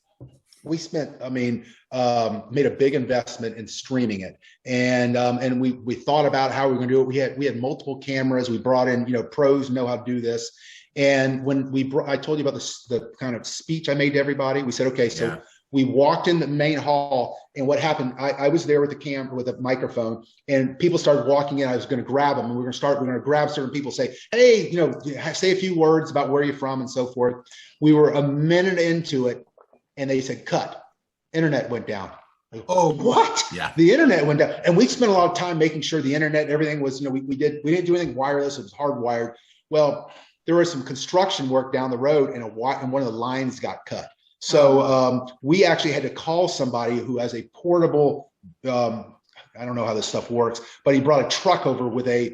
we spent, made a big investment in streaming it, and we thought about how we were going to do it. We had multiple cameras. We brought in, you know, pros know how to do this. And when I told you about the kind of speech I made to everybody. We said, okay, so we walked in the main hall, and what happened? I was there with the camera, with a microphone, and people started walking in. I was going to grab them, and we're going to grab certain people, say, hey, you know, say a few words about where you're from and so forth. We were a minute into it, and they said, cut. Internet went down. Oh, what? Yeah. The internet went down. And we spent a lot of time making sure the internet, everything was, you know, we didn't do anything wireless. It was hardwired. Well, there was some construction work down the road, and one of the lines got cut. So we actually had to call somebody who has a portable, I don't know how this stuff works, but he brought a truck over with a,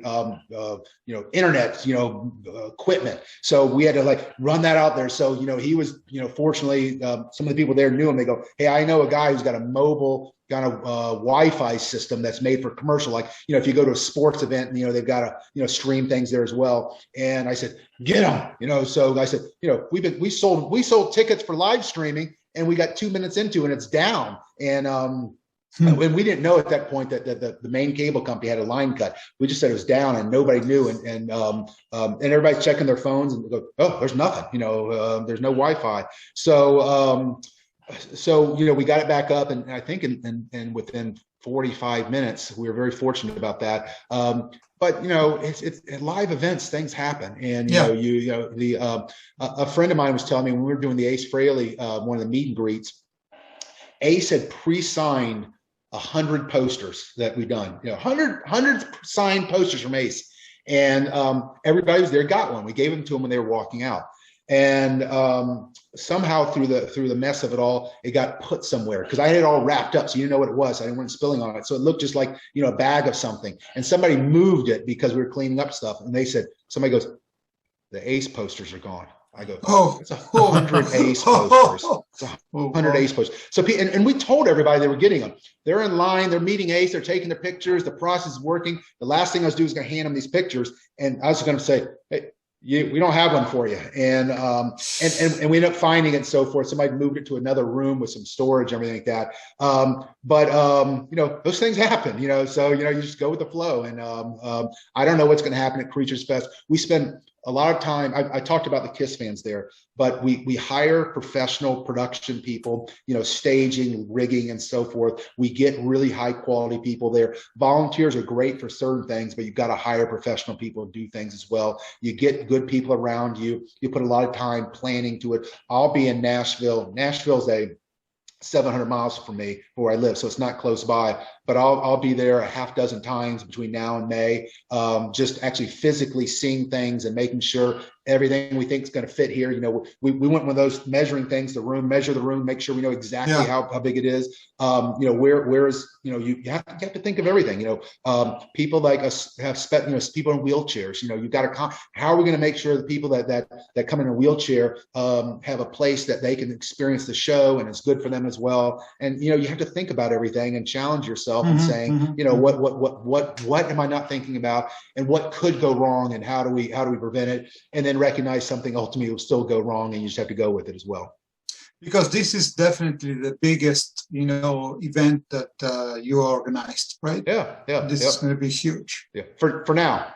you know, internet, you know, equipment. So we had to like run that out there. So, you know, he was, you know, fortunately, some of the people there knew him. They go, hey, I know a guy who's got a mobile kind of Wi-Fi system that's made for commercial. Like, you know, if you go to a sports event, and, you know, they've got to, you know, stream things there as well. And I said, get him, you know. So I said, you know, we sold tickets for live streaming, and we got 2 minutes into it, and it's down. And, and we didn't know at that point that the main cable company had a line cut. We just said it was down, and nobody knew. And everybody's checking their phones, and they go, oh, there's nothing, you know, there's no Wi-Fi. So, so, you know, we got it back up, and I think in within 45 minutes, we were very fortunate about that. But, you know, it's at live events, things happen. And, you know, a friend of mine was telling me when we were doing the Ace Frehley, one of the meet and greets, Ace had pre-signed 100 posters that we've done, you know, 100 signed posters from Ace, and everybody was there, got one. We gave them to them when they were walking out, and somehow through the mess of it all, it got put somewhere, because I had it all wrapped up, so you didn't know what it was. I didn't want it spilling on it, so it looked just like, you know, a bag of something. And somebody moved it because we were cleaning up stuff, and they said, somebody goes, the Ace posters are gone. I go, oh, it's 100 Ace posters. It's 100 Ace posters. So, and we told everybody they were getting them. They're in line. They're meeting Ace. They're taking their pictures. The process is working. The last thing I was doing was going to hand them these pictures, and I was going to say, hey, we don't have one for you. And we ended up finding it and so forth. Somebody moved it to another room with some storage, everything like that. You know, those things happen, you know, so, you know, you just go with the flow. And I don't know what's going to happen at Kruise Fest. We spend a lot of time, I talked about the KISS fans there, but we hire professional production people, you know, staging, rigging, and so forth. We get really high quality people there. Volunteers are great for certain things, but you've got to hire professional people to do things as well. You get good people around you. You put a lot of time planning to it. I'll be in Nashville. Nashville's 700 miles from me where I live, so it's not close by, but I'll be there a half dozen times between now and May, just actually physically seeing things and making sure everything we think is going to fit here. You know, we went with those measuring things, measure the room, make sure we know exactly how big it is. You know, where is, you know, you have to think of everything. You know, people like us have people in wheelchairs. You know, you've got to, how are we going to make sure the people that come in a wheelchair have a place that they can experience the show and it's good for them as well. And, you know, you have to think about everything and challenge yourself and saying, you know, what am I not thinking about, and what could go wrong, and how do we prevent it, and then recognize something ultimately will still go wrong, and you just have to go with it as well. Because this is definitely the biggest, you know, event that you organized, right? Yeah. This is going to be huge. Yeah, for now.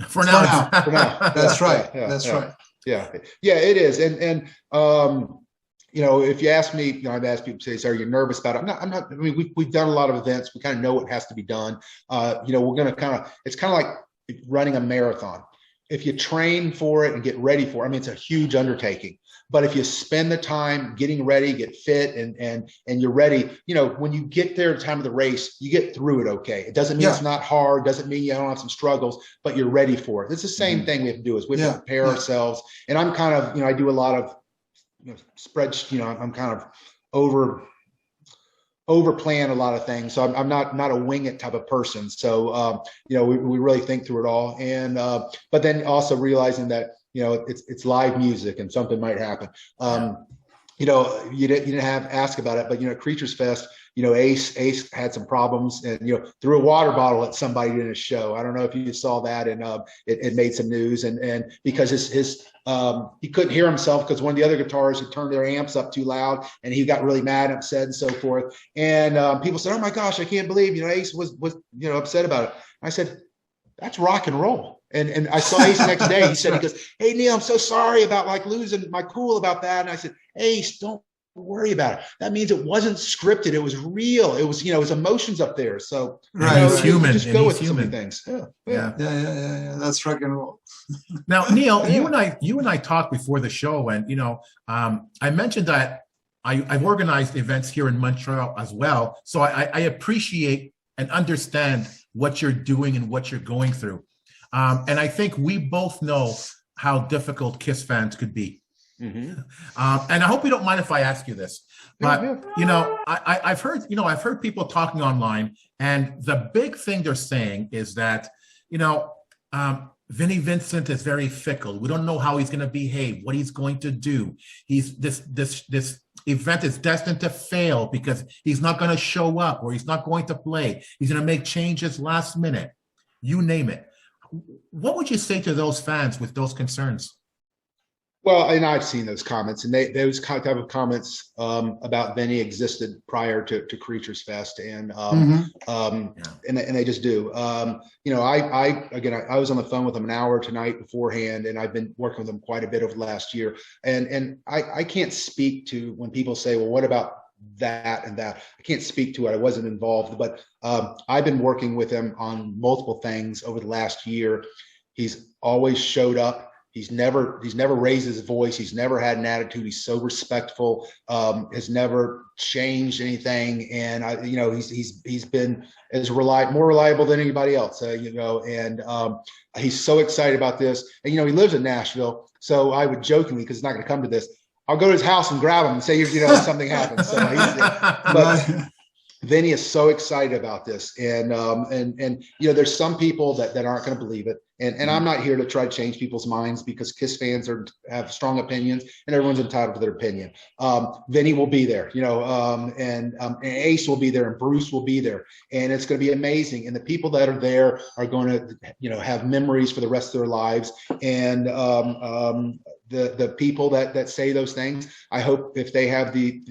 For now. That's right. That's right. Yeah, it is. And you know, if you ask me, you know, I've asked people to say, are you nervous about it? I'm not. I mean, we've done a lot of events. We kind of know what has to be done. You know, we're going to it's kind of like running a marathon. If you train for it and get ready for it, I mean, it's a huge undertaking. But if you spend the time getting ready, get fit, and you're ready, you know, when you get there at the time of the race, you get through it okay. It doesn't mean it's not hard, doesn't mean you don't have some struggles, but you're ready for it. It's the same thing we have to do, is we have to prepare ourselves. And I'm kind of, you know, I do a lot of I'm kind of over plan a lot of things. So I'm not a wing it type of person. So, we really think through it all. And, but then also realizing that, it's live music and something might happen. You didn't have to ask about it, but, at Creatures Fest, Ace had some problems and, threw a water bottle at somebody in a show. I don't know if you saw that, and it made some news, and because he couldn't hear himself because one of the other guitarists had turned their amps up too loud, and he got really mad, upset, and so forth. And people said, "Oh my gosh, I can't believe Ace was upset about it." I said, "That's rock and roll." And I saw Ace the next day. He goes, "Hey Neil, I'm so sorry about losing my cool about that." And I said, "Ace, don't worry about it. That means it wasn't scripted. It was real. It was, it was emotions up there." So he's human. Just go with so many things. Yeah. That's rock and roll. Now, Neil, you and I talked before the show, and I mentioned that I've organized events here in Montreal as well. So I appreciate and understand what you're doing and what you're going through. And I think we both know how difficult KISS fans could be. And I hope you don't mind if I ask you this, but I've heard people talking online, and the big thing they're saying is that Vinnie Vincent is very fickle. We don't know how he's going to behave, what he's going to do. This event is destined to fail because he's not going to show up, or he's not going to play. He's going to make changes last minute. You name it. What would you say to those fans with those concerns? Well, and I've seen those comments, and those type of comments about Vinnie existed prior to Creatures Fest, and and they just do. I was on the phone with him an hour tonight beforehand, and I've been working with him quite a bit over the last year. And I can't speak to when people say, "Well, what about that and that?" I can't speak to it. I wasn't involved, but I've been working with him on multiple things over the last year. He's always showed up. He's never raised his voice. He's never had an attitude. He's so respectful. Has never changed anything, and he's been more reliable than anybody else. And he's so excited about this. And he lives in Nashville, so I would jokingly, because it's not going to come to this, I'll go to his house and grab him and say, something happens. So but Vinnie is so excited about this, and there's some people that aren't going to believe it, and I'm not here to try to change people's minds, because KISS fans have strong opinions, and everyone's entitled to their opinion. Vinnie will be there, and Ace will be there, and Bruce will be there, and it's going to be amazing. And the people that are there are going to, have memories for the rest of their lives. And the people that say those things, I hope if they have the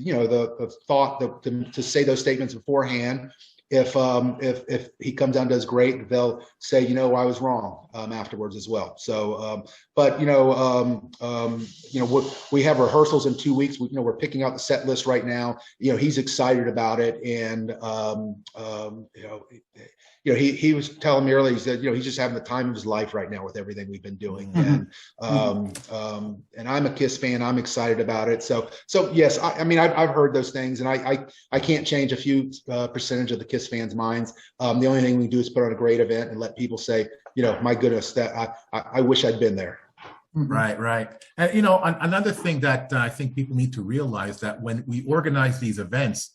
thought to say those statements beforehand, if he comes out and does great, they'll say, I was wrong afterwards as well. So, we have rehearsals in 2 weeks. We're picking out the set list right now. He's excited about it, and he was telling me earlier, he said, he's just having the time of his life right now with everything we've been doing. And I'm a KISS fan. I'm excited about it. So yes, I've heard those things, and I can't change a few percentage of the KISS fans' minds. The only thing we can do is put on a great event and let people say, my goodness, that I wish I'd been there. Right. And, another thing that I think people need to realize, that when we organize these events,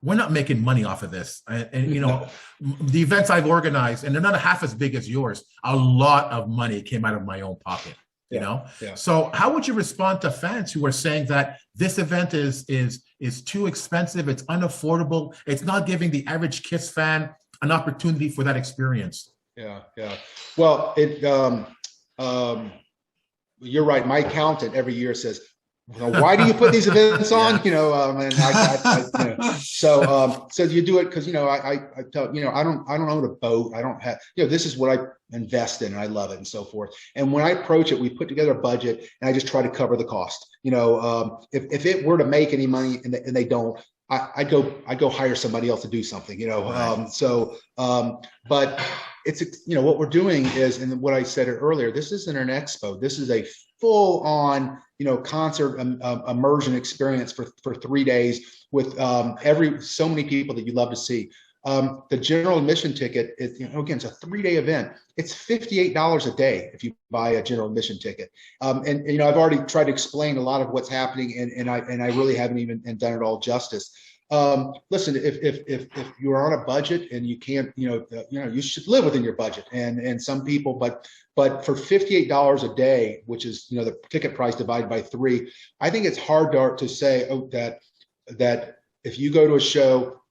we're not making money off of this. And the events I've organized, and they're not half as big as yours, a lot of money came out of my own pocket. Yeah. So how would you respond to fans who are saying that this event is too expensive, it's unaffordable, it's not giving the average KISS fan an opportunity for that experience? Yeah. Well, you're right. My accountant every year says, why do you put these events on? So you do it because I tell I don't own a boat. I don't have this is what I invest in, and I love it, and so forth. And when I approach it, we put together a budget, and I just try to cover the cost. If it were to make any money and they don't, I go hire somebody else to do something. But it's what we're doing is, and what I said earlier, this isn't an expo. This is a full-on concert immersion experience for 3 days with so many people that you love to see. The general admission ticket is, again, it's a 3-day event. It's $58 a day if you buy a general admission ticket. And I've already tried to explain a lot of what's happening, and I really haven't even done it all justice. Listen, if you're on a budget and you can't, you should live within your budget. And some people, but for $58 a day, which is the ticket price divided by 3, I think it's hard to say that if you go to a show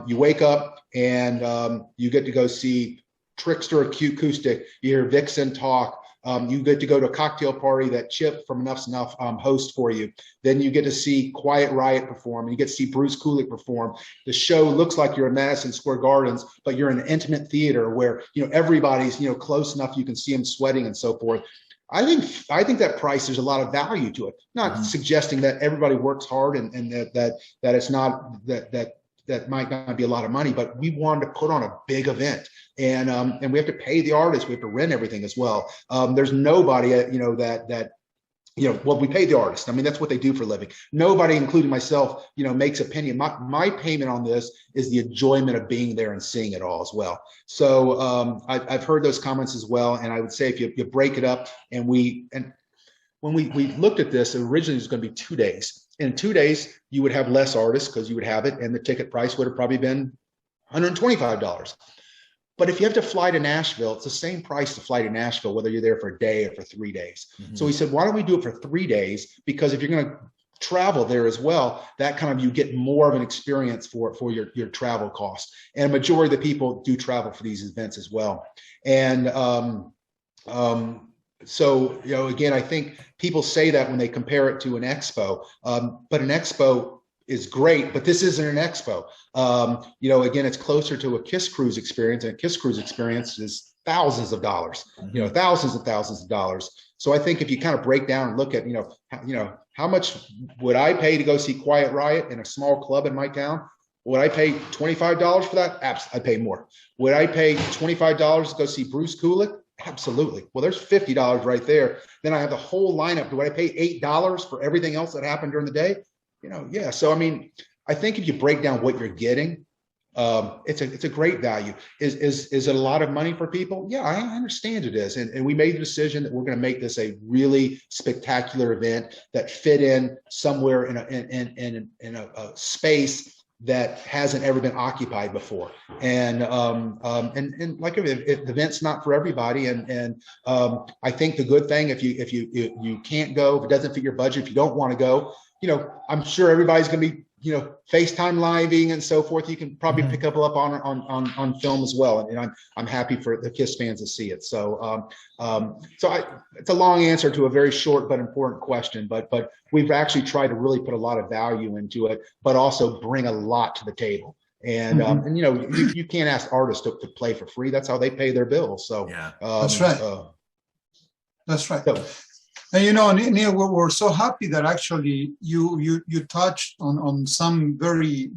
you wake up and you get to go see Trickster Acoustic, you hear Vixen talk. You get to go to a cocktail party that Chip from Enough's Enough hosts for you. Then you get to see Quiet Riot perform, and you get to see Bruce Kulick perform. The show looks like you're in Madison Square Gardens, but you're in an intimate theater where everybody's close enough you can see them sweating and so forth. I think that price, there's a lot of value to it. Not suggesting that everybody works hard and that it's not that might not be a lot of money, but we wanted to put on a big event, and we have to pay the artists. We have to rent everything as well. There's nobody, well, we pay the artists. I mean, that's what they do for a living. Nobody, including myself, makes a penny. My payment on this is the enjoyment of being there and seeing it all as well. So I've heard those comments as well, and I would say if you break it up, and when we looked at this, originally it was going to be 2 days. In 2 days, you would have less artists because you would have it, and the ticket price would have probably been $125. But if you have to fly to Nashville, it's the same price to fly to Nashville, whether you're there for a day or for 3 days. So we said, why don't we do it for 3 days? Because if you're going to travel there as well, that kind of, you get more of an experience for your travel costs. And a majority of the people do travel for these events as well. And so, again, I think people say that when they compare it to an expo, but an expo is great, but this isn't an expo. Again, it's closer to a KISS cruise experience, and a KISS cruise experience is thousands of dollars, thousands and thousands of dollars. So I think if you kind of break down and look at, how much would I pay to go see Quiet Riot in a small club in my town? Would I pay $25 for that? Absolutely, I'd pay more. Would I pay $25 to go see Bruce Kulick? Absolutely. Well, there's $50 right there. Then I have the whole lineup. Do I pay $8 for everything else that happened during the day? Yeah. So, I mean, I think if you break down what you're getting, it's a great value. Is it a lot of money for people? Yeah, I understand it is. And we made the decision that we're going to make this a really spectacular event that fit in somewhere in a space that hasn't ever been occupied before. And like if the event's not for everybody, and I think the good thing, if you can't go, if it doesn't fit your budget, if you don't want to go, I'm sure everybody's going to be FaceTime living and so forth. You can probably pick up on film as well, and I'm happy for the KISS fans to see it. So it's a long answer to a very short but important question, but we've actually tried to really put a lot of value into it, but also bring a lot to the table. And you can't ask artists to play for free. That's how they pay their bills. So yeah, that's right. That's right. And Neil, we're so happy that actually you touched on some very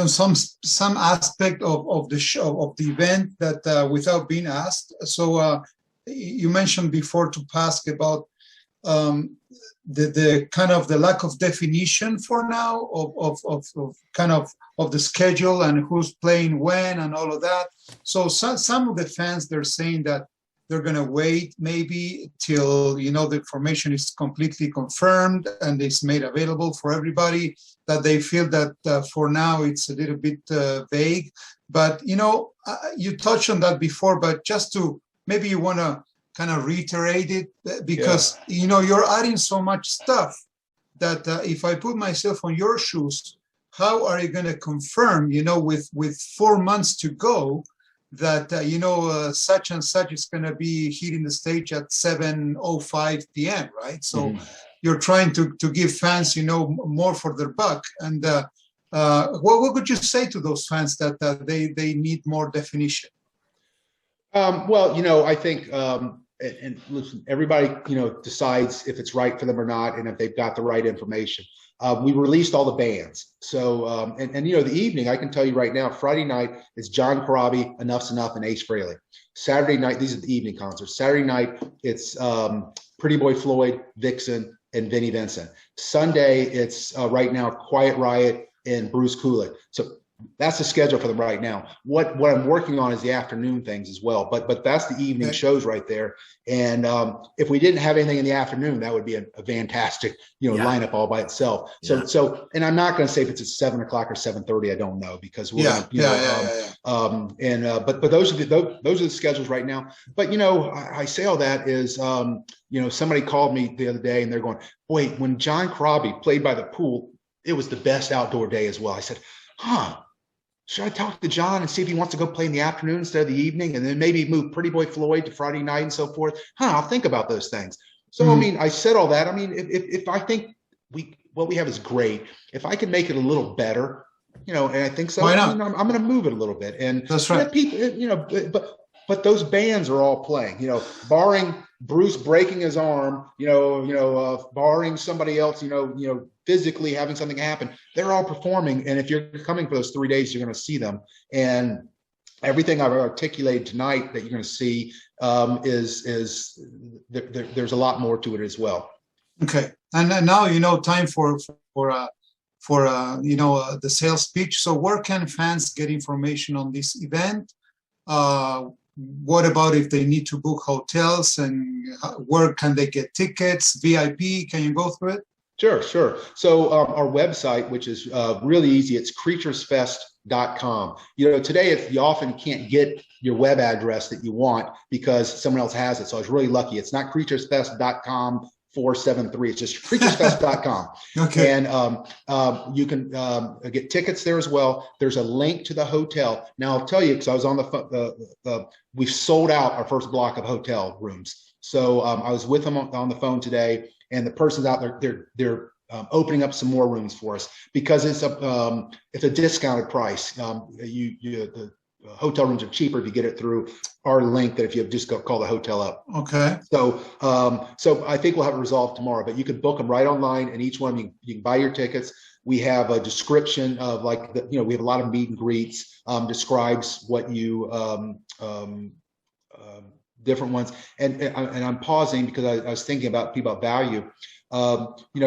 some aspect of the show, of the event, that without being asked. So you mentioned before to Pask about the kind of the lack of definition for now of the schedule and who's playing when and all of that. So some of the fans, they're saying that they're going to wait maybe till, the information is completely confirmed and it's made available for everybody, that they feel that for now it's a little bit vague. But, you touched on that before, but just to, maybe you want to kind of reiterate it, because, you're adding so much stuff that if I put myself on your shoes, how are you going to confirm, with 4 months to go, that such and such is going to be hitting the stage at 7:05 p.m. right? So you're trying to give fans more for their buck. And what would you say to those fans that they need more definition? Well, I think and listen, everybody decides if it's right for them or not, and if they've got the right information. We released all the bands. So, the evening, I can tell you right now, Friday night is John Corabi, Enough's Enough, and Ace Frehley. Saturday night, these are the evening concerts. Saturday night, it's Pretty Boy Floyd, Vixen, and Vinnie Vincent. Sunday, it's right now Quiet Riot and Bruce Kulick. So that's the schedule for them right now. What I'm working on is the afternoon things as well, but that's the evening shows right there. And if we didn't have anything in the afternoon, that would be a fantastic, lineup all by itself. So, and I'm not going to say if it's at 7 o'clock or 7:30. I don't know, because we're but those are the schedules right now. But I say all that is somebody called me the other day and they're going, boy, when John Crosby played by the pool, it was the best outdoor day as well. I said, should I talk to John and see if he wants to go play in the afternoon instead of the evening, and then maybe move Pretty Boy Floyd to Friday night and so forth? I'll think about those things. So, I mean, I said all that. I mean, if I think what we have is great, if I can make it a little better, and I think so, I'm going to move it a little bit. And that's right. People, but those bands are all playing, barring Bruce breaking his arm, barring somebody else, physically having something happen, they're all performing. And if you're coming for those 3 days, you're going to see them. And everything I've articulated tonight that you're going to see there's a lot more to it as well. Okay. And now, time for the sales pitch. So where can fans get information on this event? What about if they need to book hotels, and where can they get tickets, VIP? Can you go through it? Sure. So our website, which is really easy, it's creaturesfest.com. Today, if you often can't get your web address that you want because someone else has it. So I was really lucky. It's not creaturesfest.com 473. It's just creaturesfest.com. Okay. And you can get tickets there as well. There's a link to the hotel. Now I'll tell you, because I was on the phone, we've sold out our first block of hotel rooms. So I was with them on the phone today, and the person's out there. They're opening up some more rooms for us because it's a discounted price. The hotel rooms are cheaper if you get it through our link than if you just call the hotel up. Okay. So I think we'll have it resolved tomorrow, but you can book them right online, and each one you can buy your tickets. We have a description of we have a lot of meet and greets, describes what you, different ones. And I'm pausing because I was thinking about people about value. We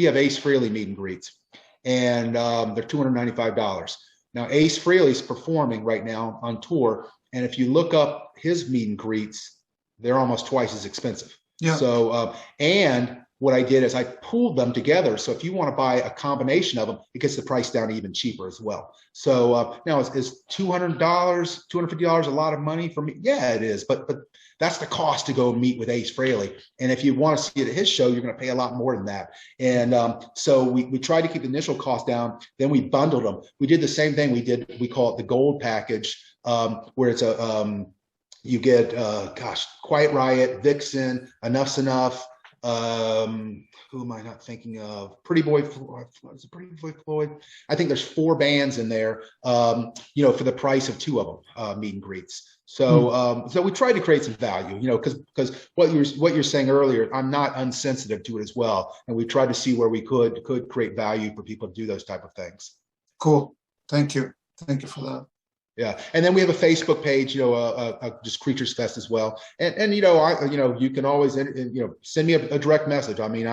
have Ace Frehley meet and greets, and they're $295. Now, Ace Frehley's performing right now on tour, and if you look up his meet and greets, they're almost twice as expensive. Yeah. So, and what I did is I pooled them together. So if you want to buy a combination of them, it gets the price down even cheaper as well. So now is $200, $250 a lot of money for me? Yeah, it is. But that's the cost to go meet with Ace Frehley. And if you want to see it at his show, you're going to pay a lot more than that. And so we tried to keep the initial cost down. Then we bundled them. We did the same thing. We call it the gold package, where it's you get, Quiet Riot, Vixen, Enough's Enough. Who am I not thinking of? Pretty Boy Floyd. Is it Pretty Boy Floyd? I think there's 4 bands in there, for the price of 2 of them, meet and greets. So, so we tried to create some value, because what you're saying earlier, I'm not unsensitive to it as well. And we tried to see where we could create value for people to do those type of things. Cool. Thank you. Thank you for that. Yeah, and then we have a Facebook page, just Creatures Fest as well, and you can always send me a direct message. I mean,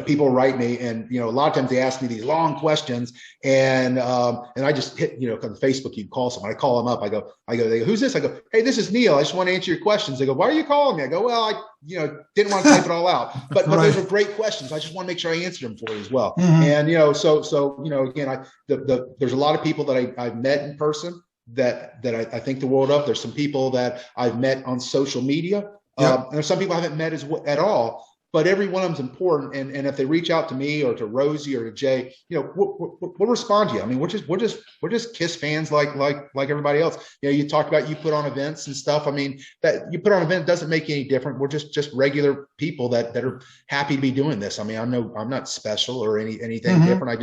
people write me, and a lot of times they ask me these long questions, and I just hit, on Facebook you can call someone. I call them up. I go, they go, who's this? I go, hey, this is Neil. I just want to answer your questions. They go, why are you calling me? I go, well, I didn't want to type it all out, but Right. those are great questions. I just want to make sure I answer them for you as well. Mhm. And so again, there's a lot of people that I've met in person that I think the world of. There's some people that I've met on social media, Yeah. and there's some people I haven't met at all. But every one of them's important, and if they reach out to me or to Rosie or to Jay, we'll respond to you. I mean, we're just KISS fans like everybody else. You talked about you put on events and stuff. I mean, that you put on an event doesn't make you any different. We're just regular people that are happy to be doing this. I mean, I'm not special or anything Mhm. different.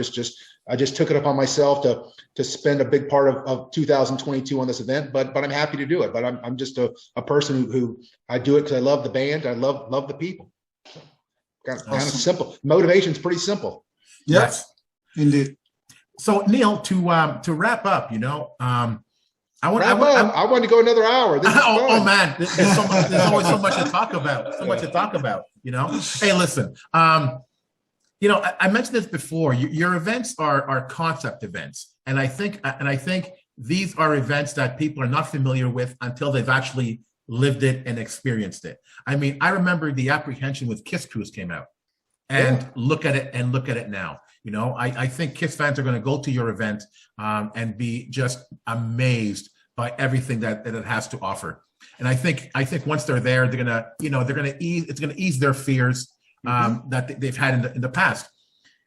I just took it upon myself to spend a big part of 2022 on this event, but I'm happy to do it. But I'm just a person who I do it because I love the band. I love the people. Kind of simple. Motivation's pretty simple. Yes, indeed. So Neil, to wrap up, I want to go another hour. This is fun. Man, there's always so much to talk about. Hey, listen, You know, I mentioned this before. Your events are concept events, and I think these are events that people are not familiar with until they've actually lived it and experienced it. I mean, I remember the apprehension with Kiss Cruise came out, and look at it now. You know, I think Kiss fans are going to go to your event and be just amazed by everything that it has to offer. And I think once they're there, they're gonna ease their fears that they've had in the past.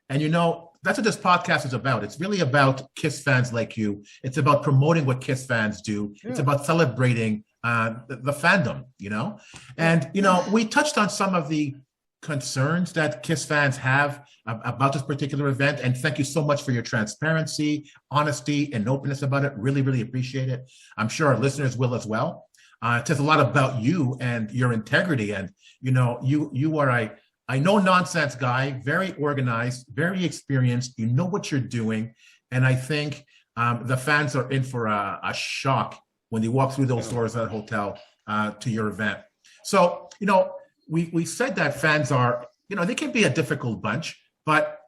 And you know, that's what this podcast is about. It's really about Kiss fans like you. It's about promoting what Kiss fans do. Yeah. It's about celebrating the fandom, you know. And you know, we touched on some of the concerns that Kiss fans have about this particular event. And thank you so much for your transparency, honesty, and openness about it. Really, really appreciate it. I'm sure our listeners will as well. It says a lot about you and your integrity. And you know, you are a no nonsense guy, very organized, very experienced. You know what you're doing. And I think the fans are in for a shock when they walk through those doors at a hotel to your event. So, you know, we said that fans are, you know, they can be a difficult bunch, but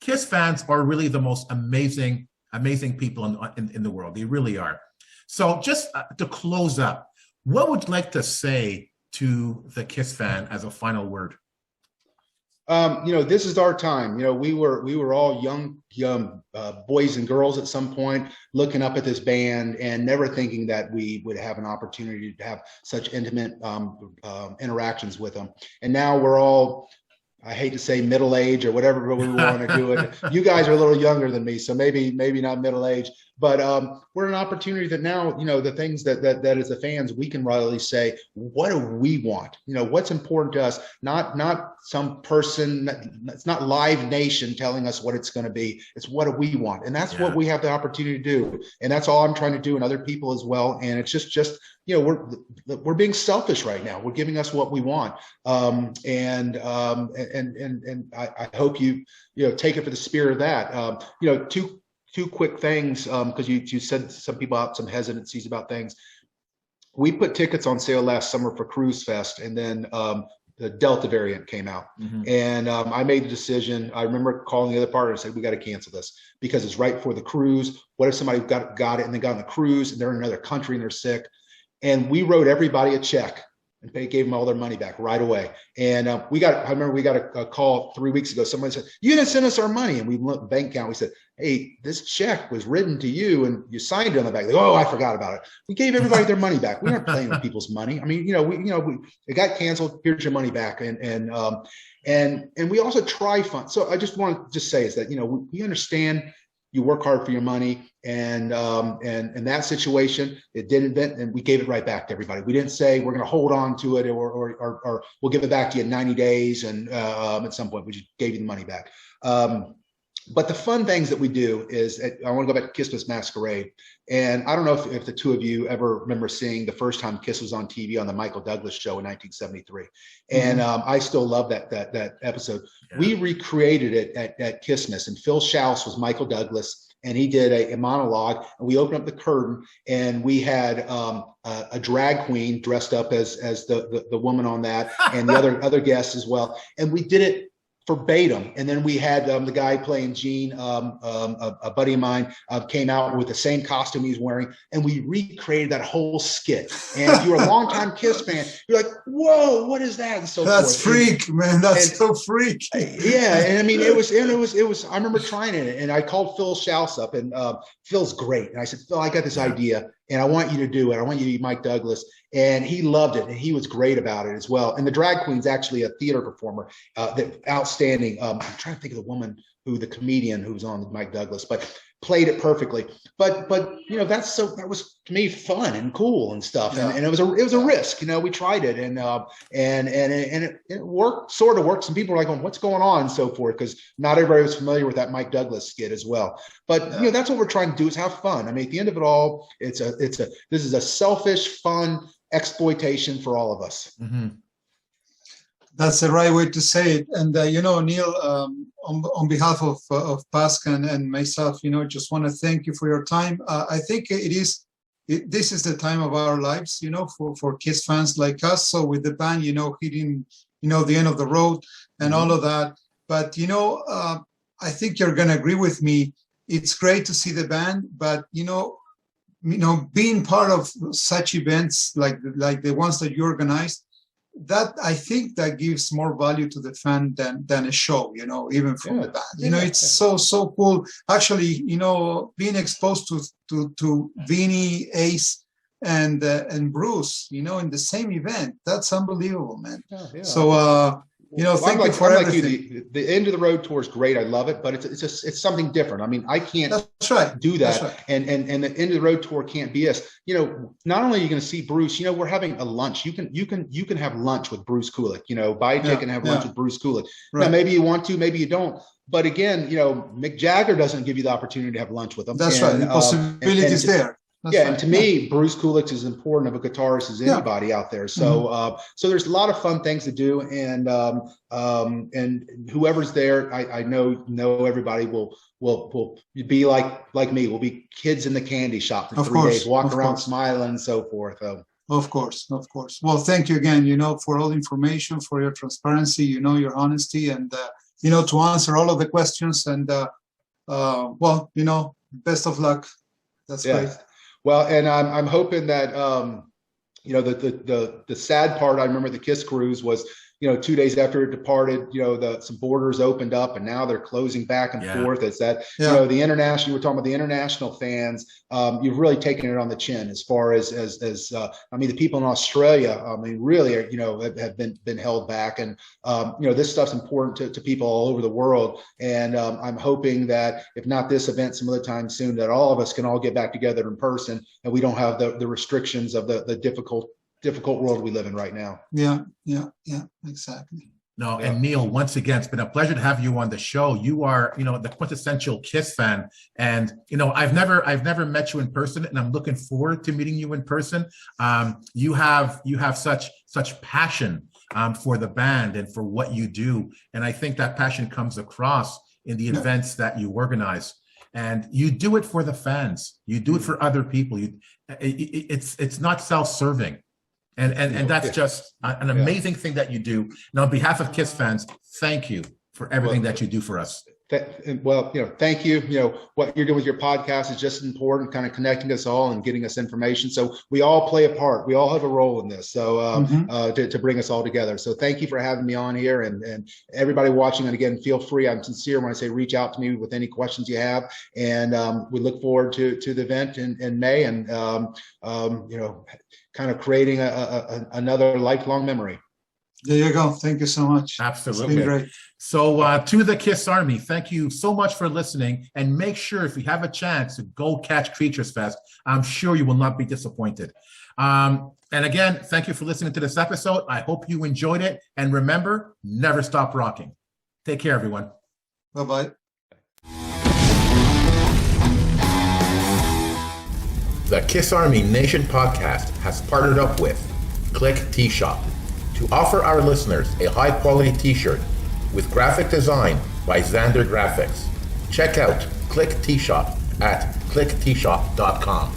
Kiss fans are really the most amazing people in the world. They really are. So just to close up, what would you like to say to the Kiss fan as a final word? You know, this is our time. You know, we were all young boys and girls at some point looking up at this band and never thinking that we would have an opportunity to have such intimate interactions with them. And now we're all, I hate to say middle age or whatever we want to do it. You guys are a little younger than me, so maybe not middle age, but we're an opportunity that now, you know, the things that as the fans, we can really say, what do we want? You know, what's important to us? Not some person, it's not Live Nation telling us what it's going to be. It's what do we want? And that's what we have the opportunity to do. And that's all I'm trying to do, and other people as well. And it's just, you know, we're being selfish right now. We're giving us what we want. And I hope you know, take it for the spirit of that. You know, two quick things, because you said some people have some hesitancies about things. We put tickets on sale last summer for Kruise Fest, and then the Delta variant came out. And I made the decision. I remember calling the other partner and said, we got to cancel this because it's right before the cruise. What if somebody got it and they got on the cruise and they're in another country and they're sick? And we wrote everybody a check and they gave them all their money back right away. And I remember we got a call 3 weeks ago. Someone said, you didn't send us our money. And we looked at the bank account. We said, hey, this check was written to you and you signed it on the back. Like, oh, I forgot about it. We gave everybody their money back. We aren't playing with people's money. I mean, it got canceled. Here's your money back. And we also try fund. So I just want to just say is that, you know, we understand you work hard for your money, and in that situation, it didn't, and we gave it right back to everybody. We didn't say we're going to hold on to it or we'll give it back to you in 90 days. And at some point, we just gave you the money back. But the fun things that we do is, I want to go back to KISSmas Masquerade. And I don't know if the two of you ever remember seeing the first time Kiss was on TV on the Michael Douglas show in 1973. And I still love that episode. Yeah. We recreated it at KISSmas, and Phil Schaus was Michael Douglas, and he did a monologue, and we opened up the curtain, and we had a drag queen dressed up as the woman on that, and the other guests as well. And we did it verbatim. And then we had the guy playing Gene, a buddy of mine, came out with the same costume he's wearing, and we recreated that whole skit. And if you're a longtime Kiss fan, you're like, whoa, what is that? And so that's forth. Freak, man. That's so freak. Yeah, and I mean, it was. I remember trying it, and I called Phil Schaus up, and Phil's great. And I said, Phil, I got this idea, and I want you to do it. I want you to be Mike Douglas. And he loved it, and he was great about it as well. And the drag queen's actually a theater performer, outstanding. I'm trying to think of the comedian who was on Mike Douglas, but played it perfectly. But you know, that was to me fun and cool and stuff. Yeah. And it was a risk. You know, we tried it, and it worked, sort of worked. Some people were like, what's going on, and so forth, because not everybody was familiar with that Mike Douglas skit as well. But you know, that's what we're trying to do, is have fun. I mean, at the end of it all, this is a selfish, fun exploitation for all of us. That's the right way to say it. And you know, Neil, on behalf of Pascal and myself, you know, just want to thank you for your time. I think this is the time of our lives, you know, for Kiss fans like us. So with the band, you know, hitting, you know, the end of the road and all of that, But I think you're going to agree with me. It's great to see the band, but being part of such events like the ones that you organized, that I think that gives more value to the fan than a show, even from the band. It's so cool. Actually, being exposed to Vinnie, Ace, and Bruce, in the same event, that's unbelievable, man. So thank you for everything. The end of the road tour is great. I love it, but it's something different. I mean, I can't do that. That's right. And the end of the road tour can't be us. Not only are you going to see Bruce, we're having a lunch. You can have lunch with Bruce Kulick. Buy a ticket and have lunch with Bruce Kulick. Right. Now, maybe you want to, maybe you don't. But again, Mick Jagger doesn't give you the opportunity to have lunch with him. That's right. The possibility is there. That's and to me, Bruce Kulick is as important of a guitarist as anybody out there. So, so there's a lot of fun things to do, and whoever's there, I know everybody will be like me. We'll be kids in the candy shop for 3 days, walking around smiling and so forth. Of course. Well, thank you again. For all the information, for your transparency, your honesty, and to answer all of the questions. And best of luck. That's great. Well, and I'm hoping that the sad part, I remember the KISS cruise was 2 days after it departed, some borders opened up and now they're closing back and forth. It's that, the international, we're talking about the international fans, you've really taken it on the chin as far as the people in Australia, really have been held back. And, this stuff's important to people all over the world. And I'm hoping that if not this event, some other time soon, that all of us can all get back together in person and we don't have the restrictions of the difficult world we live in right now. Yeah, exactly. No, and Neil, once again, it's been a pleasure to have you on the show. You are, the quintessential KISS fan, and I've never met you in person, and I'm looking forward to meeting you in person. You have such passion for the band and for what you do, and I think that passion comes across in the events that you organize. And you do it for the fans. You do it for other people. It's not self-serving. And that's just an amazing thing that you do. And on behalf of KISS fans, thank you for everything that you do for us. Thank you. What you're doing with your podcast is just important, kind of connecting us all and getting us information. So we all play a part. We all have a role in this. So to bring us all together. So thank you for having me on here, and everybody watching. And again, feel free. I'm sincere when I say reach out to me with any questions you have. And we look forward to the event in May, and kind of creating another lifelong memory. There you go. Thank you so much. Absolutely. It's been great. So to the KISS Army, thank you so much for listening. And make sure if you have a chance to go catch Kruise Fest, I'm sure you will not be disappointed. And again, thank you for listening to this episode. I hope you enjoyed it. And remember, never stop rocking. Take care, everyone. Bye-bye. The KISS Army Nation podcast has partnered up with Click T-Shop to offer our listeners a high-quality t-shirt with graphic design by Xander Graphics. Check out Click T-Shop at clickteeshop.com.